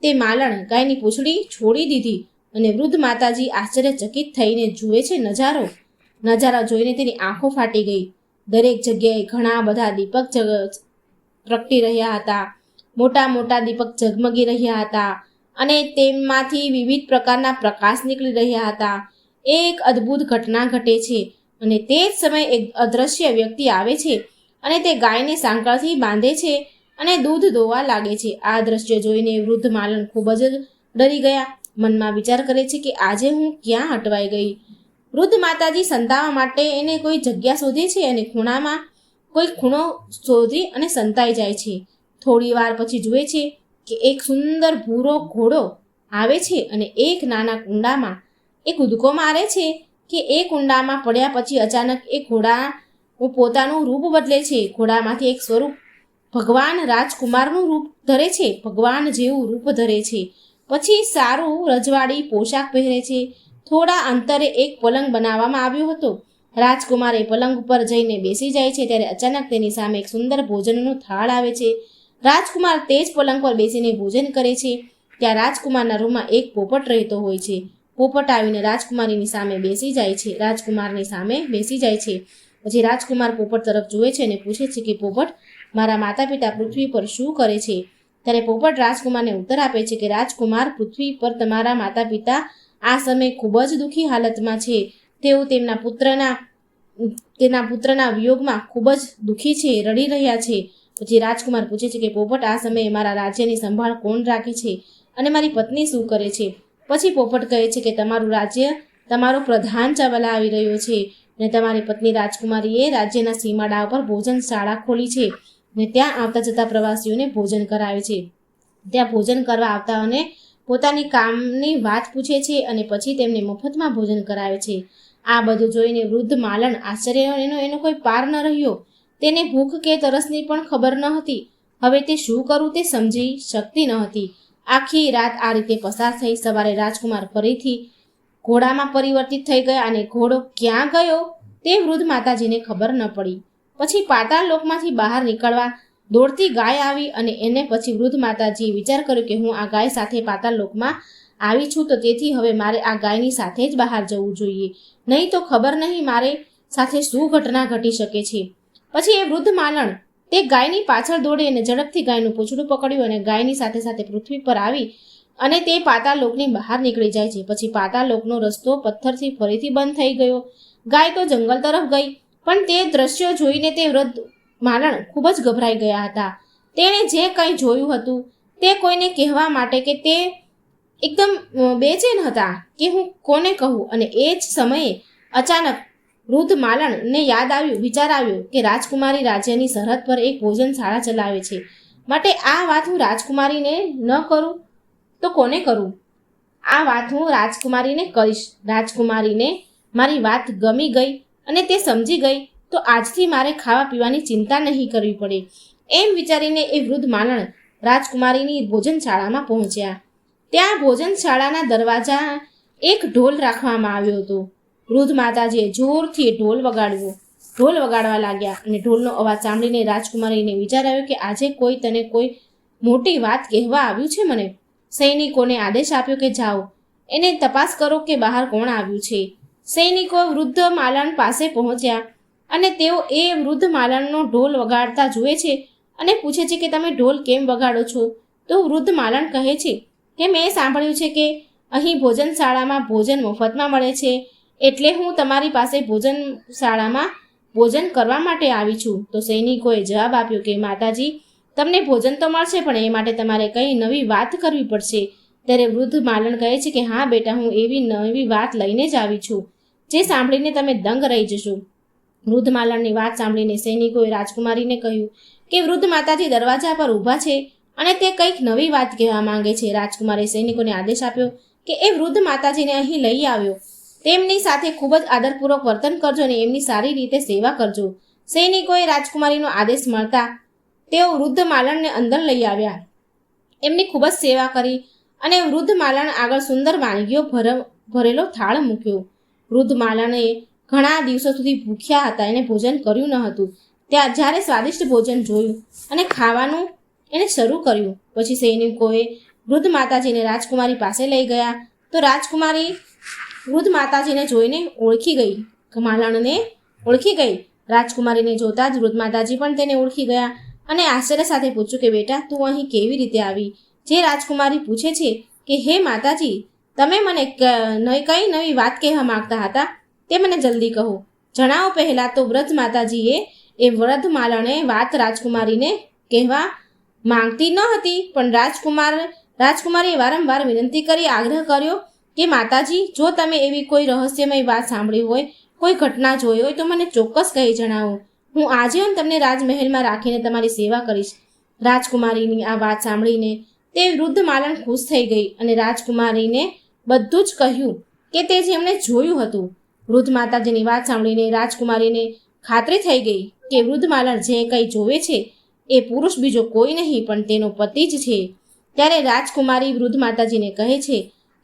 તે માલણ ગાયની પૂંછડી છોડી દીધી અને વૃદ્ધ માતાજી આશ્ચર્યચકિત થઈને જુએ છે નજારો જોઈને તેની આંખો ફાટી ગઈ. દરેક જગ્યાએ ઘણા બધા દીપક પ્રગટી રહ્યા હતા. મોટા મોટા દીપક ઝગમગી રહ્યા હતા અને તેમાંથી વિવિધ પ્રકારના પ્રકાશ નીકળી રહ્યા હતા. એક અદ્ભુત ઘટના ઘટે છે અને તે જ સમયે એક અદ્રશ્ય વ્યક્તિ આવે છે અને તે ગાયને સાંકળથી બાંધે છે અને દૂધ દોવા લાગે છે. આ દ્રશ્ય જોઈને વૃદ્ધ માલણ ખૂબ જ ડરી ગયા. મનમાં વિચાર કરે છે કે આજે હું ક્યાં અટવાઈ ગઈ. વૃદ્ધ માતાજી સંતાવા માટે એને કોઈ જગ્યા શોધે છે અને કોઈ ખૂણો શોધી અને સંતાઈ જાય છે. થોડી વાર પછી જુએ છે કે એક સુંદર ભૂરો ઘોડો આવે છે અને એક નાના કુંડામાં એ કૂદકો મારે છે કે એ કુંડામાં પડ્યા પછી અચાનક એ ઘોડા પોતાનું રૂપ બદલે છે. ઘોડામાંથી એક સ્વરૂપ ભગવાન રાજકુમારનું રૂપ ધરે છે, ભગવાન જેવું રૂપ ધરે છે. પછી સારું રજવાડી પોશાક પહેરે છે. થોડા અંતરે એક પલંગ બનાવવામાં આવ્યો હતો. રાજકુમાર એ પલંગ ઉપર જઈને બેસી જાય છે ત્યારે અચાનક તેની સામે એક સુંદર ભોજનનો થાળ આવે છે. રાજકુમાર તે જ પલંગ પર બેસીને ભોજન કરે છે. ત્યાં રાજકુમારના રૂમમાં એક પોપટ રહેતો હોય છે. પોપટ આવીને રાજકુમારની સામે બેસી જાય છે. પછી રાજકુમાર પોપટ તરફ જુએ છે અને પૂછે છે કે પોપટ, મારા માતા પિતા પૃથ્વી પર શું કરે છે? ત્યારે પોપટ રાજકુમારને ઉત્તર આપે છે કે રાજકુમાર, પૃથ્વી પર તમારા માતા પિતા આ સમયે ખૂબ જ દુઃખી હાલતમાં છે. તેઓ તેના પુત્રના વિયોગમાં ખૂબ જ દુઃખી છે, રડી રહ્યા છે. પછી રાજકુમાર પૂછે છે કે પોપટ, આ સમયે મારા રાજ્યની સંભાળ કોણ રાખે છે અને મારી પત્ની શું કરે છે? પછી પોપટ કહે છે કે તમારું રાજ્ય તમારો પ્રધાન ચલાવી રહ્યો છે અને તમારી પત્ની રાજકુમારીએ રાજ્યના સીમાડા ઉપર ભોજનશાળા ખોલી છે અને ત્યાં આવતા જતા પ્રવાસીઓને ભોજન કરાવે છે. ત્યાં ભોજન કરવા આવતાઓને પોતાની કામની વાત પૂછે છે અને પછી તેમને મફતમાં ભોજન કરાવે છે. આ બધું જોઈને વૃદ્ધ માલણ આશ્ચર્ય એનો કોઈ પાર ન રહ્યો. તેને ભૂખ કે તરસની પણ ખબર ન હતી. હવે તે શું કરવું તે સમજી શકતી ન હતી. આખી રાત આ રીતે પસાર થઈ. સવારે રાજકુમાર ફરીથી ઘોડામાં પરિવર્તિત થઈ ગયા અને ઘોડો ક્યાં ગયો તે વૃદ્ધ માતાજીને ખબર ન પડી. પછી પાતાળ લોકમાંથી બહાર નીકળવા દોડતી ગાય આવી અને એને પછી વૃદ્ધ માતાજીએ વિચાર કર્યો કે હું આ ગાય સાથે પાતાળ લોકમાં આવી છું, તો તેથી હવે મારે આ ગાયની સાથે જ બહાર જવું જોઈએ, નહીં તો ખબર નહીં મારે સાથે શું ઘટના ઘટી શકે છે. પછી એ વૃદ્ધ માલણ તે ગાયની પાછળ દોડી અને ઝડપથી ગાયનું પૂંછડું પકડ્યું અને ગાયની સાથે સાથે પૃથ્વી પર આવી અને તે પાતાળ લોકની બહાર નીકળી જાય છે. પછી પાતાળ લોકનો રસ્તો પથ્થરથી ફરીથી બંધ થઈ ગયો. ગાય તો જંગલ તરફ ગઈ, પણ તે દ્રશ્યો જોઈને તે વૃદ્ધ માલણ ખૂબ જ ગભરાઈ ગયા હતા. તેણે જે કંઈ જોયું હતું તે કોઈને કહેવા માટે કે તે એકદમ બેચેન હતા કે હું કોને કહું. અને એ જ સમયે અચાનક વૃદ્ધ માલણને વિચાર આવ્યો કે રાજકુમારી રાજ્યની સરહદ પર એક ભોજનશાળા ચલાવે છે, માટે આ વાત હું રાજકુમારીને ન કરું તો કોને કરું? આ વાત હું રાજકુમારીને કહીશ. રાજકુમારીને મારી વાત ગમી ગઈ અને તે સમજી ગઈ તો આજથી મારે ખાવા પીવાની ચિંતા નહીં કરવી પડે. એમ વિચારીને એ વૃદ્ધ માલણ રાજકુમારીની ભોજનશાળામાં પહોંચ્યા. ત્યાં ભોજનશાળાના દરવાજા એક ઢોલ રાખવામાં આવ્યો હતો. વૃદ્ધ માતાજીએ જોરથી ઢોલ વગાડવા લાગ્યા અને ઢોલનો અવાજ સાંભળીને રાજકુમારીને વિચાર આવ્યો કે આજે કોઈ મોટી વાત કહેવા આવ્યું છે મને. સૈનિકોને આદેશ આપ્યો કે જાઓ, એને તપાસ કરો કે બહાર કોણ આવ્યું છે. સૈનિકો વૃદ્ધ માલણ પાસે પહોંચ્યા અને તેઓ એ વૃદ્ધ માલણનો ઢોલ વગાડતા જુએ છે અને પૂછે છે કે તમે ઢોલ કેમ વગાડો છો? તો વૃદ્ધ માલણ કહે છે કે મેં સાંભળ્યું છે કે અહીં ભોજનશાળામાં ભોજન મફતમાં મળે છે, એટલે હું તમારી પાસે ભોજનશાળામાં ભોજન કરવા માટે આવી છું. તો સૈનિકોએ જવાબ આપ્યો કે માતાજી, તમને ભોજન તો મળશે, પણ એ માટે તમારે કંઈ નવી વાત કરવી પડશે. ત્યારે વૃદ્ધ માલણ કહે છે કે હા બેટા, હું એવી નવી વાત લઈને જ આવી છું જે સાંભળીને તમે દંગ રહી જશો. વૃદ્ધ માલણની વાત સાંભળીને સૈનિકોએ રાજકુમારીને કહ્યું કે વૃદ્ધ માતાજી દરવાજા પર ઊભા છે અને તે કંઈક નવી વાત કહેવા માંગે છે. રાજકુમારે સૈનિકોને આદેશ આપ્યો કે એ વૃદ્ધ માતાજીને અહીં લઈ આવ્યો. તેમની સાથે ખૂબ જ આદરપૂર્વક વર્તન કરજો અને એમની સારી રીતે સેવા કરજો. સૈનિકોએ રાજકુમારીનો આદેશ મળતા તેઓ વૃદ્ધ માલણને અંદર લઈ આવ્યા. એમની ખૂબ જ સેવા કરી અને વૃદ્ધ માલણ આગળ સુંદર વાનગીઓ ભરેલો થાળ મૂક્યો. વૃદ્ધ માલણે ઘણા દિવસો સુધી ભૂખ્યા હતા, એને ભોજન કર્યું ન હતું. ત્યાં જ્યારે સ્વાદિષ્ટ ભોજન જોયું અને ખાવાનું એને શરૂ કર્યું, પછી સૈનિકોએ વૃદ્ધ માતાજીને રાજકુમારી પાસે લઈ ગયા. તો રાજકુમારી વૃદ્ધ માતાજીને જોઈને માલણને ઓળખી ગઈ. રાજકુમારીને જોતા જ વૃદ્ધ માતાજી પણ તેને ઓળખી ગયા અને આશ્ચર્ય સાથે પૂછ્યું કે બેટા, તું અહીં કેવી રીતે આવી? જે રાજકુમારી પૂછે છે કે હે માતાજી, તમે મને કઈ નવી વાત કહેવા માંગતા હતા તે મને જલ્દી કહો, જણાવો. પહેલાં તો વૃદ્ધ માતાજીએ એ વૃદ્ધ માલણે વાત રાજકુમારીને કહેવા માંગતી ન હતી, પણ રાજકુમારીએ વારંવાર વિનંતી કરી, આગ્રહ કર્યો કે માતાજી, જો તમે એવી કોઈ રહસ્યમય વાત સાંભળી હોય, કોઈ ઘટના જોઈ હોય તો મને ચોક્કસ કહી જણાવો. હું આજીવન તમને રાજમહેલમાં રાખીને તમારી સેવા કરીશ. રાજકુમારીની આ વાત સાંભળીને તે વૃદ્ધ માલણ ખુશ થઈ ગઈ અને રાજકુમારીને બધું જ કહ્યું કે તે જેમણે જોયું હતું. વૃદ્ધ માતાજીની વાત સાંભળીને રાજકુમારીને ખાતરી થઈ ગઈ કે વૃદ્ધ માલણ જે કંઈ જોવે છે એ પુરુષ બીજો કોઈ નહીં પણ તેનો પતિ જ છે. ત્યારે રાજકુમારી વૃદ્ધ માતાજીને કહે છે,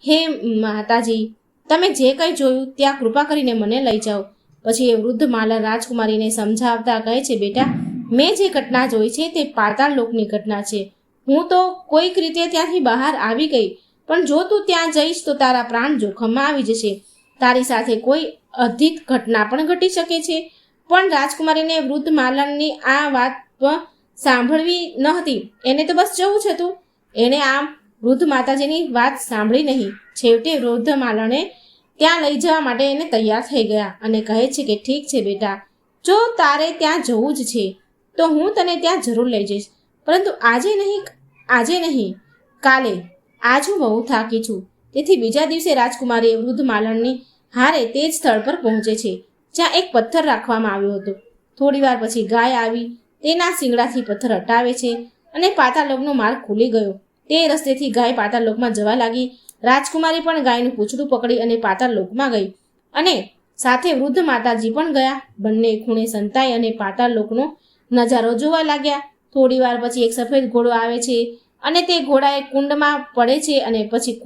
હે માતાજી, તમે જે કંઈ જોયું ત્યાં કૃપા કરીને મને લઈ જાઓ. પછી એ વૃદ્ધ માલણ રાજકુમારીને સમજાવતા કહે છે, બેટા, મેં જે ઘટના જોઈ છે તે પાતાળ લોકની ઘટના છે. હું તો કોઈક રીતે ત્યાંથી બહાર આવી ગઈ, પણ જો તું ત્યાં જઈશ તો તારા પ્રાણ જોખમમાં આવી જશે. તારી સાથે કોઈ અધિક ઘટના પણ ઘટી શકે છે. પણ રાજકુમારીને વૃદ્ધ માલણની આ વાત સાંભળવી ન હતી. એને તો બસ જવું જ હતું. એણે આમ વૃદ્ધ માતાજીની વાત સાંભળી નહીં. છેવટે વૃદ્ધ માલણે ત્યાં લઈ જવા માટે એને તૈયાર થઈ ગયા અને કહે છે કે ઠીક છે બેટા, જો તારે ત્યાં જવું જ છે તો હું તને ત્યાં જરૂર લઈ જઈશ, પરંતુ આજે નહીં કાલે. આજ હું બહુ થાકી છું. તેથી બીજા દિવસે રાજકુમારી વૃદ્ધ માલણની હારે તે જ સ્થળ પર પહોંચે છે જ્યાં એક પથ્થર રાખવામાં આવ્યો હતો. થોડી વાર પછી ગાય આવી તેના શિંગડાથી પથ્થર હટાવે છે અને પાતાળલોકનો માર્ગ ખુલી ગયો. તે રસ્તેથી ગાય પાતાળલોકમાં જવા લાગી. રાજકુમારી પણ ગાયનું પૂંછડું પકડી અને પાતાળલોકમાં ગઈ અને સાથે વૃદ્ધ માતાજી પણ ગયા. બંને ખૂણે સંતાઈ અને પાતાળલોકનો નજારો જોવા લાગ્યા. થોડી વાર પછી એક સફેદ ઘોડો આવે છે અને તે ઘોડા એક કુંડમાં પડે છે અને પછી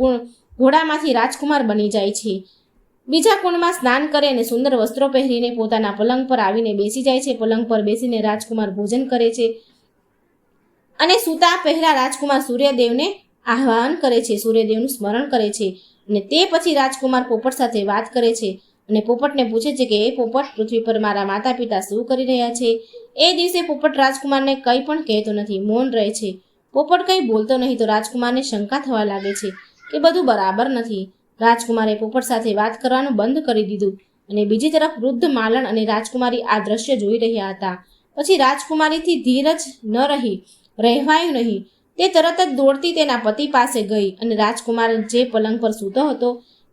ઘોડામાંથી રાજકુમાર બની જાય છે. બીજા કુંડમાં સ્નાન કરે અને સુંદર વસ્ત્રો પહેરીને પોતાના પલંગ પર આવીને બેસી જાય છે. પલંગ પર બેસીને રાજકુમાર ભોજન કરે છે અને સૂતા પહેલા રાજકુમાર સૂર્યદેવને આહ્વાન કરે છે, સૂર્યદેવનું સ્મરણ કરે છે અને તે પછી રાજકુમાર પોપટ સાથે વાત કરે છે અને પોપટને પૂછે છે કે એ પોપટ, પૃથ્વી પર મારા માતા પિતા શું કરી રહ્યા છે? એ દિવસે પોપટ રાજકુમારને કંઈ પણ કહેતો નથી, મૌન રહે છે. પોપટ કંઈ બોલતો નહીં તો રાજકુમારને શંકા થવા લાગે છે કે બધું બરાબર નથી. રાજકુમારે પોપટ સાથે વાત કરવાનું બંધ કરી દીધું અને બીજી તરફ વૃદ્ધ માલણ અને રાજકુમારી આ દ્રશ્ય જોઈ રહ્યા હતા. પછી રાજકુમારીથી ધીરજ ન રહેવાયું નહીં. તે તરત જ દોડતી તેના પતિ પાસે ગઈ અને રાજકુમાર જે પલંગ પર સૂતો હતો,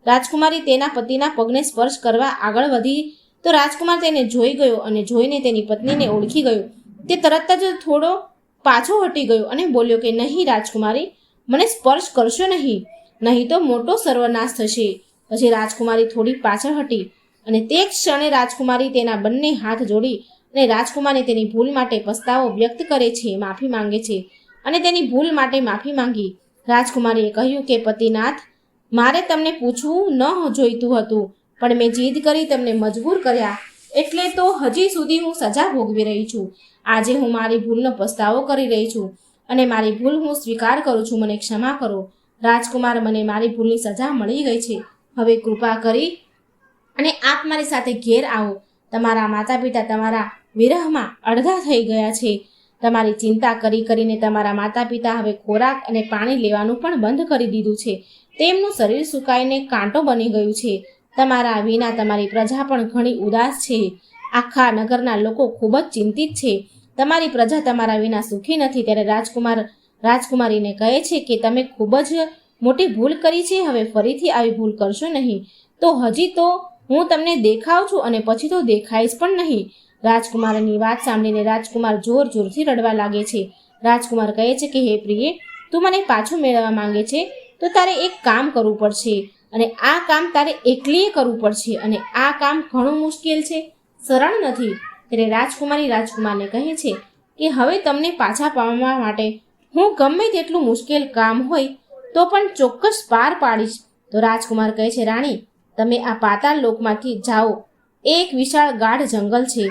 રાજકુમારી તેના પતિના પગને સ્પર્શ કરવા આગળ વધી તો રાજકુમાર તેને જોઈ ગયો અને જોઈને તેની પત્નીને ઓળખી ગયો. તે તરત જ થોડો પાછો હટી ગયો અને બોલ્યો કે નહીં રાજકુમારી, મને સ્પર્શ કરશો નહીં તો મોટો સર્વનાશ થશે. પછી રાજકુમારી થોડી પાછળ હટી અને તે ક્ષણે રાજકુમારી તેના બંને હાથ જોડી અને રાજકુમારને તેની ભૂલ માટે પસ્તાવો વ્યક્ત કરે છે, માફી માંગે છે અને તેની ભૂલ માટે માફી માંગી. રાજકુમારીએ કહ્યું કે પતિનાથ, મારે તમને પૂછવું ન જોઈતું હતું, પણ મેં જીદ કરી તમને મજબૂર કર્યા, એટલે તો હજી સુધી હું સજા ભોગવી રહી છું. આજે હું મારી ભૂલનો પસ્તાવો કરી રહી છું અને મારી ભૂલ હું સ્વીકાર કરું છું. મને ક્ષમા કરો રાજકુમાર, મને મારી ભૂલની સજા મળી ગઈ છે. હવે કૃપા કરી અને આપ મારી સાથે ઘેર આવો. તમારા માતા પિતા તમારા વિરહમાં અડધા થઈ ગયા છે. તમારી ચિંતા કરીને તમારા માતા પિતા હવે ખોરાક અને પાણી લેવાનું પણ બંધ કરી દીધું છે. તેમનું શરીર સુકાઈને કાંટો બની ગયું છે. તમારા વિના તમારી પ્રજા પણ ઘણી ઉદાસ છે. આખા નગરના લોકો ખૂબ જ ચિંતિત છે. તમારી પ્રજા તમારા વિના સુખી નથી. ત્યારે રાજકુમારીને કહે છે કે તમે ખૂબ જ મોટી ભૂલ કરી છે. હવે ફરીથી આવી ભૂલ કરશો નહીં. તો હજી તો હું તમને દેખાઉં છું અને પછી તો દેખાઈશ પણ નહીં. રાજકુમારની વાત સાંભળીને રાજકુમાર જોરથી રડવા લાગે છે. રાજકુમાર કહે છે કે હે પ્રિય, તું મને પાછું મેળવવા માંગે છે તો તારે એક કામ કરવું પડશે અને આ કામ તારે એકલીએ કરવું પડશે અને આ કામ ઘણું મુશ્કેલ છે, સરળ નથી. ત્યારે રાજકુમારી રાજકુમારને કહે છે કે હવે તમને પાછા પામવા માટે હું ગમે તેટલું મુશ્કેલ કામ હોય તો પણ ચોક્કસ પાર પાડીશ. તો રાજકુમાર કહે છે, રાણી, તમે આ પાતાળ લોકમાંથી જાઓ. એક વિશાળ ગાઢ જંગલ છે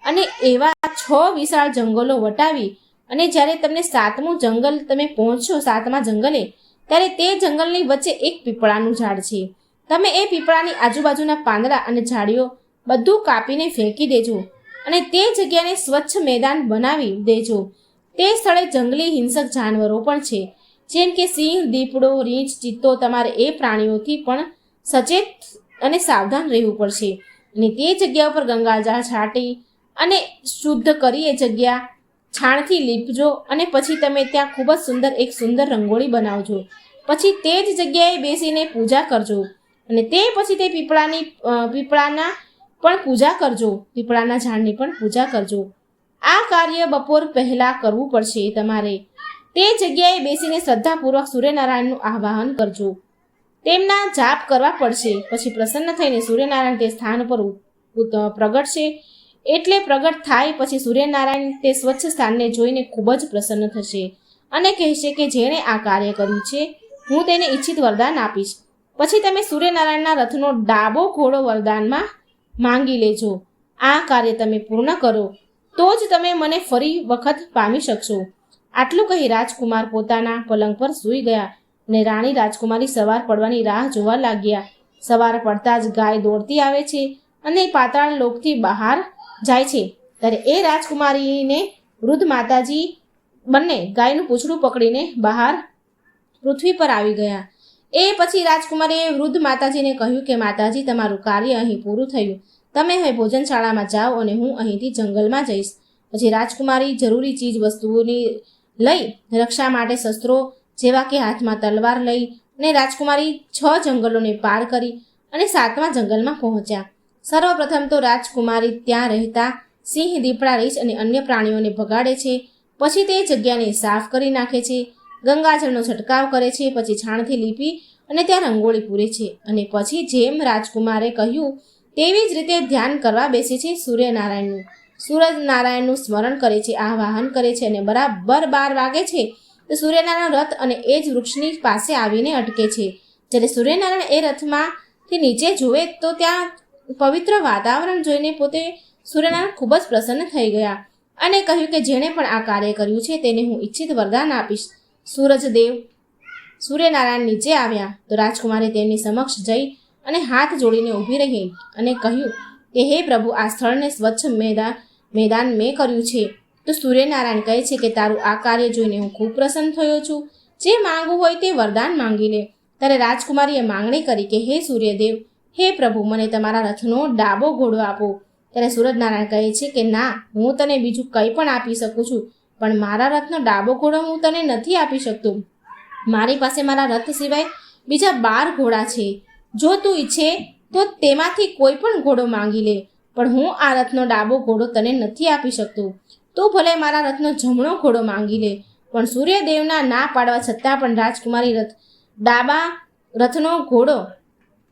અને એવા 6 વિશાળ જંગલો વટાવી અને જ્યારે તમને 7મું જંગલ તમે પહોંચશો, 7મા જંગલે, ત્યારે તે જંગલની વચ્ચે એક પીપળાનું ઝાડ છે. તમે એ પીપળાની આજુબાજુના પાંદડા અને ઝાડીઓ બધું કાપીને ફેંકી દેજો અને તે જગ્યાને સ્વચ્છ મેદાન બનાવી દેજો. તે સ્થળે જંગલી હિંસક જાનવરો પણ છે, જેમ કે સિંહ, દીપડો, રીંછ, ચિત્તો. તમારે એ પ્રાણીઓથી પણ સચેત અને સાવધાન રહેવું પડશે અને તે જગ્યા ઉપર ગંગાજળ છાંટી અને શુદ્ધ કરી એ જગ્યા છાણથી લીપજો અને પછી તમે ત્યાં ખૂબ જ એક સુંદર રંગોળી બનાવજો. પછી તે જ જગ્યાએ બેસીને પૂજા કરજો અને તે પછી તે પીપળાના પણ પૂજા કરજો, પીપળાના ઝાડની પણ પૂજા કરજો. આ કાર્ય બપોર પહેલા કરવું પડશે. તમારે તે જગ્યાએ બેસીને શ્રદ્ધાપૂર્વક સૂર્યનારાયણનું આવાહન કરજો, તેમના જાપ કરવા પડશે. પછી પ્રસન્ન થઈને સૂર્યનારાયણ તે સ્થાન પર પ્રગટશે. એટલે પ્રગટ થાય પછી સૂર્યનારાયણ તે સ્વચ્છ સ્થાનને જોઈને ખૂબ જ પ્રસન્ન થશે અને કહેશે કે જેણે આ કાર્ય કર્યું છે હું તેને ઈચ્છિત વરદાન આપીશ. પછી તમે સૂર્યનારાયણના રથનો ડાબો ઘોડો વરદાનમાં માંગી લેજો. આ કાર્ય તમે પૂર્ણ કરો તો જ તમે મને ફરી વખત પામી શકશો. આટલું કહી રાજકુમાર પોતાના પલંગ પર સૂઈ ગયા અને રાણી રાજકુમારી સવાર પડવાની રાહ જોવા લાગ્યા. સવાર પડતા જ ગાય દોડતી આવે છે અને પાતાળ લોકથી બહાર જાય છે. ત્યારે એ રાજકુમારીને વૃદ્ધ માતાજી બંને ગાયનું પૂંછડું પકડીને બહાર પૃથ્વી પર આવી ગયા. એ પછી રાજકુમારીએ વૃદ્ધ માતાજીને કહ્યું કે માતાજી, તમારું કાર્ય અહીં પૂરું થયું. તમે હવે ભોજનશાળામાં જાઓ અને હું અહીંથી જંગલમાં જઈશ. પછી રાજકુમારી જરૂરી ચીજ વસ્તુઓની લઈ રક્ષા માટે શસ્ત્રો જેવા કે હાથમાં તલવાર લઈ અને રાજકુમારી 6 જંગલોને પાર કરી અને 7મા જંગલમાં પહોંચ્યા. સર્વપ્રથમ તો રાજકુમારી ત્યાં રહેતા સિંહ, દીપડા, રીંછ અને અન્ય પ્રાણીઓને ભગાડે છે. પછી તે જગ્યાને સાફ કરી નાખે છે, ગંગાજળનો છંટકાવ કરે છે, પછી છાણથી લીપી અને ત્યાં રંગોળી પૂરે છે અને પછી જેમ રાજકુમારે કહ્યું તેવી જ રીતે ધ્યાન કરવા બેસે છે. સૂર્યનારાયણનું સ્મરણ કરે છે, આવાહન કરે છે અને બરાબર 12 વાગે છે તો સૂર્યનારાયણ રથ અને એ જ વૃક્ષની પાસે આવીને અટકે છે. જ્યારે સૂર્યનારાયણ એ રથમાંથી નીચે જુએ તો ત્યાં પવિત્ર વાતાવરણ જોઈને પોતે સૂર્યનારાયણ ખૂબ જ પ્રસન્ન થઈ ગયા અને કહ્યું કે જેણે પણ આ કાર્ય કર્યું છે તેને હું ઈચ્છિત વરદાન આપીશ. સૂર્યનારાયણ નીચે આવ્યા તો રાજકુમારે તેમની સમક્ષ જઈ અને હાથ જોડીને ઊભી રહી અને કહ્યું કે હે પ્રભુ, આ સ્થળને સ્વચ્છ મેદાન મેં કર્યું છે. તો સૂર્યનારાયણ કહે છે કે તારું આ કાર્ય જોઈને હું ખૂબ પ્રસન્ન થયો છું. જે માંગવું હોય તે વરદાન માંગી લે. ત્યારે રાજકુમારીએ માંગણી કરી કે હે સૂર્યદેવ, હે પ્રભુ, મને તમારા રથનો ડાબો ઘોડો આપો. ત્યારે સૂરજનારાયણ કહે છે કે ના, હું તને બીજું કંઈ પણ આપી શકું છું, પણ મારા રથનો ડાબો ઘોડો હું તને નથી આપી શકતો. મારી પાસે મારા રથ સિવાય બીજા 12 ઘોડા છે. જો તું ઈચ્છે તો તેમાંથી કોઈ પણ ઘોડો માંગી લે, પણ હું આ રથનો ડાબો ઘોડો તને નથી આપી શકતો. તું ભલે મારા રથનો જમણો ઘોડો માંગી લે. પણ સૂર્યદેવના ના પાડવા છતાં પણ રાજકુમારી રથનો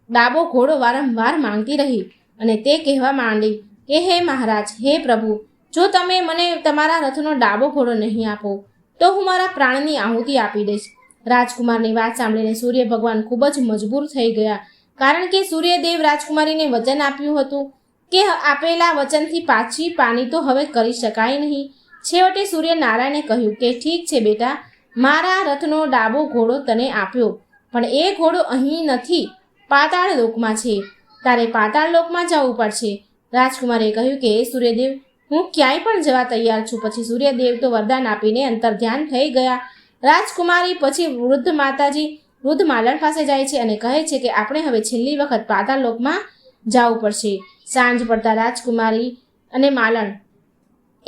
ડાબો ઘોડો વારંવાર માંગતી રહી અને તે કહેવા માંડી કે હે મહારાજ, હે પ્રભુ, જો તમે મને તમારા રથનો ડાબો ઘોડો નહીં આપો તો હું મારા પ્રાણની આહુતિ આપી દઈશ. રાજકુમારની વાત સાંભળીને સૂર્ય ભગવાન ખૂબ જ મજબૂર થઈ ગયા, કારણ કે સૂર્યદેવ રાજકુમારીને વચન આપ્યું હતું કે આપેલા વચનથી પાછી પાની તો હવે કરી શકાય નહીં. છેવટે સૂર્યનારાયણે કહ્યું કે ઠીક છે બેટા, મારા રથનો ડાબો ઘોડો તને આપ્યો, પણ એ ઘોડો અહીં નથી, પાતાળ લોકમાં છે. તારે પાતાળ લોકમાં જવું પડશે. રાજકુમારે કહ્યું કે હે સૂર્યદેવ, હું ક્યાંય પણ જવા તૈયાર છું. પછી સૂર્યદેવ તો વરદાન આપીને અંતર્ધ્યાન થઈ ગયા. રાજકુમારી પછી વૃદ્ધ માલણ પાસે જાય છે અને કહે છે કે આપણે હવે છેલ્લી વખત પાતાળ લોકમાં જવું પડશે. સાંજ પડતા રાજકુમારી અને માલણ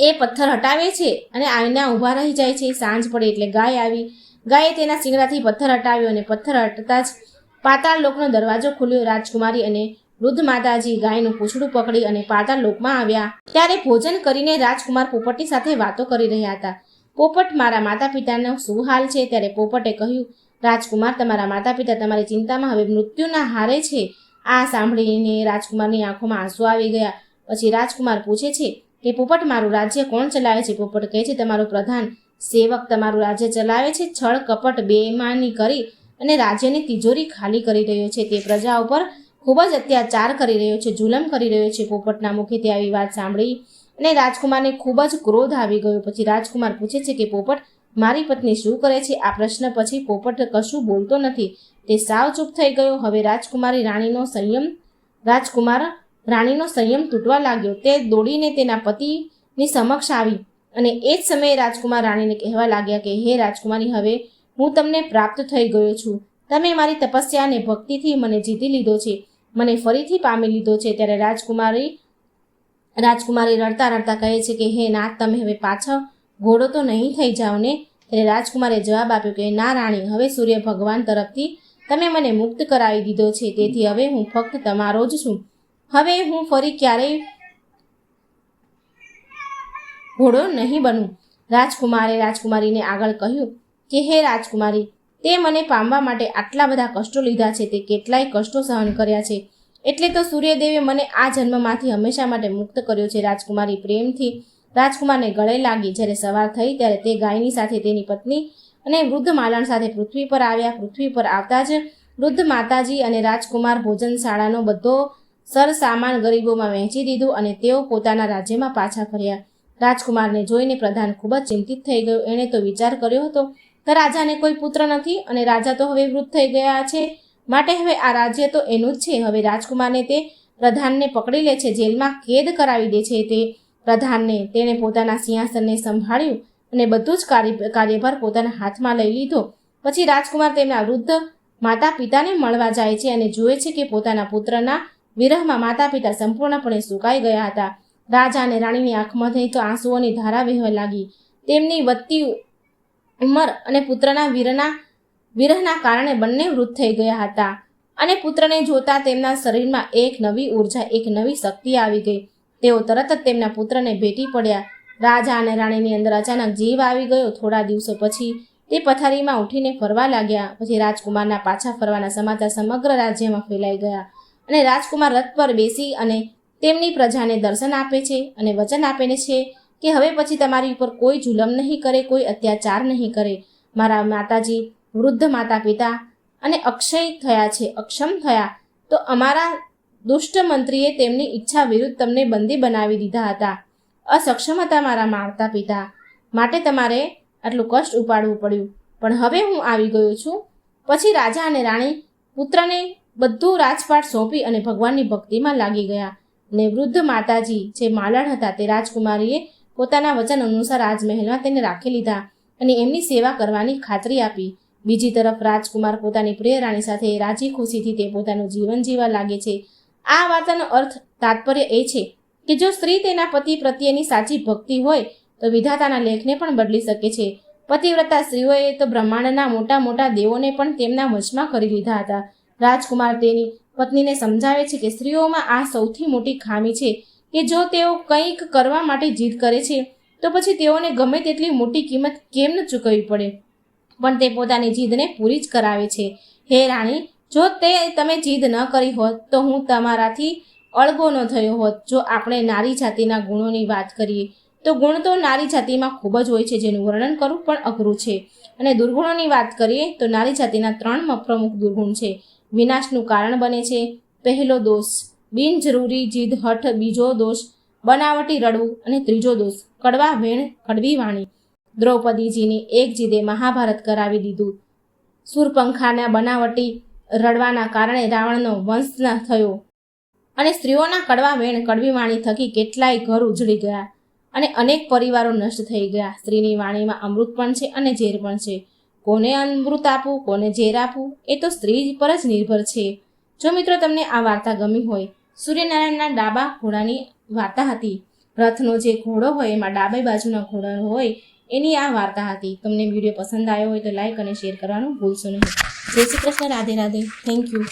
એ પથ્થર હટાવે છે અને આવીને ઊભા રહી જાય છે. સાંજ પડે એટલે ગાય આવી. ગાયે તેના શિંગડાથી પથ્થર હટાવ્યો અને પથ્થર હટતા જ પાતાળ લોકનો દરવાજો ખુલ્યો. રાજકુમારી અને વૃદ્ધ માતાજી ગાયનું પૂંછડું પકડી અને પાતાળ લોકમાં આવ્યા. ત્યારે ભોજન કરીને રાજકુમાર પોપટની સાથે વાતો કરી રહ્યા હતા. પોપટ, મારા માતા પિતાનો શું હાલ છે? ત્યારે પોપટે કહ્યું, રાજકુમાર, તમારા માતા પિતા તમારી ચિંતામાં હવે મૃત્યુના હારે છે. આ સાંભળીને રાજકુમારની આંખોમાં આંસુ આવી ગયા. પછી રાજકુમાર પૂછે છે કે પોપટ, મારું રાજ્ય કોણ ચલાવે છે? પોપટ કહે છે, તમારો પ્રધાન સેવક તમારું રાજ્ય ચલાવે છે. છળ કપટ બેઈમાની કરી અને રાજ્યની તિજોરી ખાલી કરી રહ્યો છે. તે પ્રજા ઉપર ખૂબ જ અત્યાચાર કરી રહ્યો છે, જુલમ કરી રહ્યો છે. પોપટના મુખેથી આવી વાત સાંભળી અને રાજકુમારને ખૂબ જ ક્રોધ આવી ગયો. પછી રાજકુમાર પૂછે છે કે પોપટ, મારી પત્ની શું કરે છે? આ પ્રશ્ન પછી પોપટ કશું બોલતો નથી. તે સાવ ચૂપ થઈ ગયો. હવે રાણીનો સંયમ તૂટવા લાગ્યો. તે દોડીને તેના પતિની સમક્ષ આવી અને એ જ સમયે રાજકુમાર રાણીને કહેવા લાગ્યા કે હે રાજકુમારી, હવે હું તમને પ્રાપ્ત થઈ ગયો છું. તમે મારી તપસ્યા અને ભક્તિથી મને જીતી લીધો છે, મને ફરીથી પામી લીધો છે. ત્યારે રાજકુમારી રડતા રડતા કહે છે કે હે નાથ, તમે હવે પાછા ઘોડો તો નહીં થઈ જાઓ ને? ત્યારે રાજકુમારે જવાબ આપ્યો કે ના રાણી, હવે સૂર્ય ભગવાન તરફથી તમે મને મુક્ત કરાવી દીધો છે, તેથી હવે હું ફક્ત તમારો જ છું. હવે હું ફરી ક્યારેય ઘોડો નહીં બનું. રાજકુમારે રાજકુમારીને આગળ કહ્યું કે હે રાજકુમારી, તે મને પામવા માટે આટલા બધા કષ્ટો લીધા છે, તે કેટલાય કષ્ટો સહન કર્યા છે, એટલે તો સૂર્યદેવે મને આ જન્મમાંથી હંમેશા માટે મુક્ત કર્યો છે. રાજકુમારી પ્રેમથી રાજકુમારને ગળે લાગી. જ્યારે સવાર થઈ ત્યારે તે ગાયની સાથે તેની પત્ની અને વૃદ્ધ માલણ સાથે પૃથ્વી પર આવ્યા. પૃથ્વી પર આવતા જ વૃદ્ધ માતાજી અને રાજકુમાર ભોજનશાળાનો બધો સરસામાન ગરીબોમાં વહેંચી દીધું અને તેઓ પોતાના રાજ્યમાં પાછા ફર્યા. રાજકુમારને જોઈને પ્રધાન ખૂબ જ ચિંતિત થઈ ગયો. એણે તો વિચાર કર્યો હતો કે રાજાને કોઈ પુત્ર નથી અને રાજા તો હવે વૃદ્ધ થઈ ગયા છે, માટે હવે આ રાજ્ય તો એનું જ છે. હવે રાજકુમારને તે પ્રધાનને પકડી લે છે, જેલમાં કેદ કરાવી દે છે. તે પ્રધાનને તેણે પોતાના સિંહાસનને સંભાળ્યું અને બધું જ કાર્યભાર પોતાના હાથમાં લઈ લીધો. પછી રાજકુમાર તેમના વૃદ્ધ માતા પિતાને મળવા જાય છે અને જુએ છે કે પોતાના પુત્રના વિરહમાં માતા પિતા સંપૂર્ણપણે સુકાઈ ગયા હતા. રાજા અને રાણીની આંખમાંથી તો આંસુઓની ધારા વહેવા લાગી. તેમની વધતી ઉંમર અને પુત્રના વિરહના કારણે બંને વૃદ્ધ થઈ ગયા હતા અને પુત્રને જોતા તેમના શરીરમાં એક નવી ઉર્જા, એક નવી શક્તિ આવી ગઈ. તેઓ તરત જ તેમના પુત્રને ભેટી પડ્યા. રાજા અને રાણીની અંદર અચાનક જીવ આવી ગયો. થોડા દિવસો પછી તે પથારીમાં ઉઠીને ફરવા લાગ્યા. પછી રાજકુમારના પાછા ફરવાના સમાચાર સમગ્ર રાજ્યમાં ફેલાઈ ગયા અને રાજકુમાર રથ પર બેસી અને તેમની પ્રજાને દર્શન આપે છે અને વચન આપે છે કે હવે પછી તમારી ઉપર કોઈ જુલમ નહીં કરે, કોઈ અત્યાચાર નહીં કરે. મારા માતાજી વૃદ્ધ માતા પિતા અને અક્ષમ થયા તો અમારા દુષ્ટ મંત્રીએ તેમની ઈચ્છા વિરુદ્ધ તમને બંદી બનાવી દીધા હતા. અસક્ષમ હતા મારા માતા પિતા, માટે તમારે આટલું કષ્ટ ઉપાડવું પડ્યું, પણ હવે હું આવી ગયો છું. પછી રાજા અને રાણી પુત્રને બધું રાજપાટ સોંપી અને ભગવાનની ભક્તિમાં લાગી ગયા. ને વૃદ્ધ માતાજી જે માલણ હતા તે રાજકુમારીએ પોતાના વચન અનુસાર રાજમહેલમાં તેને રાખી લીધા અને એમની સેવા કરવાની ખાતરી આપી. બીજી તરફ રાજકુમાર પોતાની પ્રિય રાણી સાથે રાજી ખુશીથી તે પોતાનું જીવન જીવવા લાગે છે. આ વાર્તાનો તાત્પર્ય એ છે કે જો સ્ત્રી તેના પતિ પ્રત્યેની સાચી ભક્તિ હોય તો વિધાતાના લેખને પણ બદલી શકે છે. પતિવ્રતા સ્ત્રીઓએ તો બ્રહ્માંડના મોટા મોટા દેવોને પણ તેમના વશમાં કરી લીધા હતા. રાજકુમાર તેની પત્નીને સમજાવે છે કે સ્ત્રીઓમાં આ સૌથી મોટી ખામી છે કે જો તેઓ કંઈક કરવા માટે જીદ કરે છે તો પછી તેઓને ગમે તેટલી મોટી કિંમત કેમ ન ચૂકવવી પડે પણ તે પોતાની જીદને પૂરી જ કરાવે છે. હે રાણી, જો તમે જીદ ન કરી હોત તો હું તમારાથી અળગો ન થયો હોત. જો આપણે નારી જાતિના ગુણોની વાત કરીએ તો ગુણ તો નારી જાતિમાં ખૂબ જ હોય છે, જેનું વર્ણન કરવું પણ અઘરું છે. અને દુર્ગુણોની વાત કરીએ તો નારી જાતિના 3 પ્રમુખ દુર્ગુણ છે. વિનાશનું કારણ બને છે. પહેલો દોષ બિનજરૂરી જીદ હઠ, બીજો દોષ બનાવટી રડવું અને ત્રીજો દોષ કડવા વેણ કડવી વાણી. દ્રૌપદીજીની એક જીદે મહાભારત કરાવી દીધું. સુરપંખાના બનાવટી રડવાના કારણે રાવણનો વંશ થયો અને સ્ત્રીઓના કડવા વેણ કડવી વાણી થકી કેટલાય ઘર ઉજળી ગયા અને અનેક પરિવારો નષ્ટ થઈ ગયા. સ્ત્રીની વાણીમાં અમૃત પણ છે અને ઝેર પણ છે. કોને અમૃત આપવું, કોને ઝેર આપવું, એ તો સ્ત્રી પર જ નિર્ભર છે. જો મિત્રો તમને આ વાર્તા ગમી હોય, સૂર્યનારાયણના ડાબા ઘોડાની વાર્તા હતી. રથનો જે ઘોડો હોય એમાં ડાબી બાજુના ઘોડા હોય એની આ વાર્તા હતી. તમને વિડીયો પસંદ આવ્યો હોય તો લાઈક અને શેર કરવાનું ભૂલશો નહીં. જય શ્રી કૃષ્ણ. રાધે રાધે. Thank you.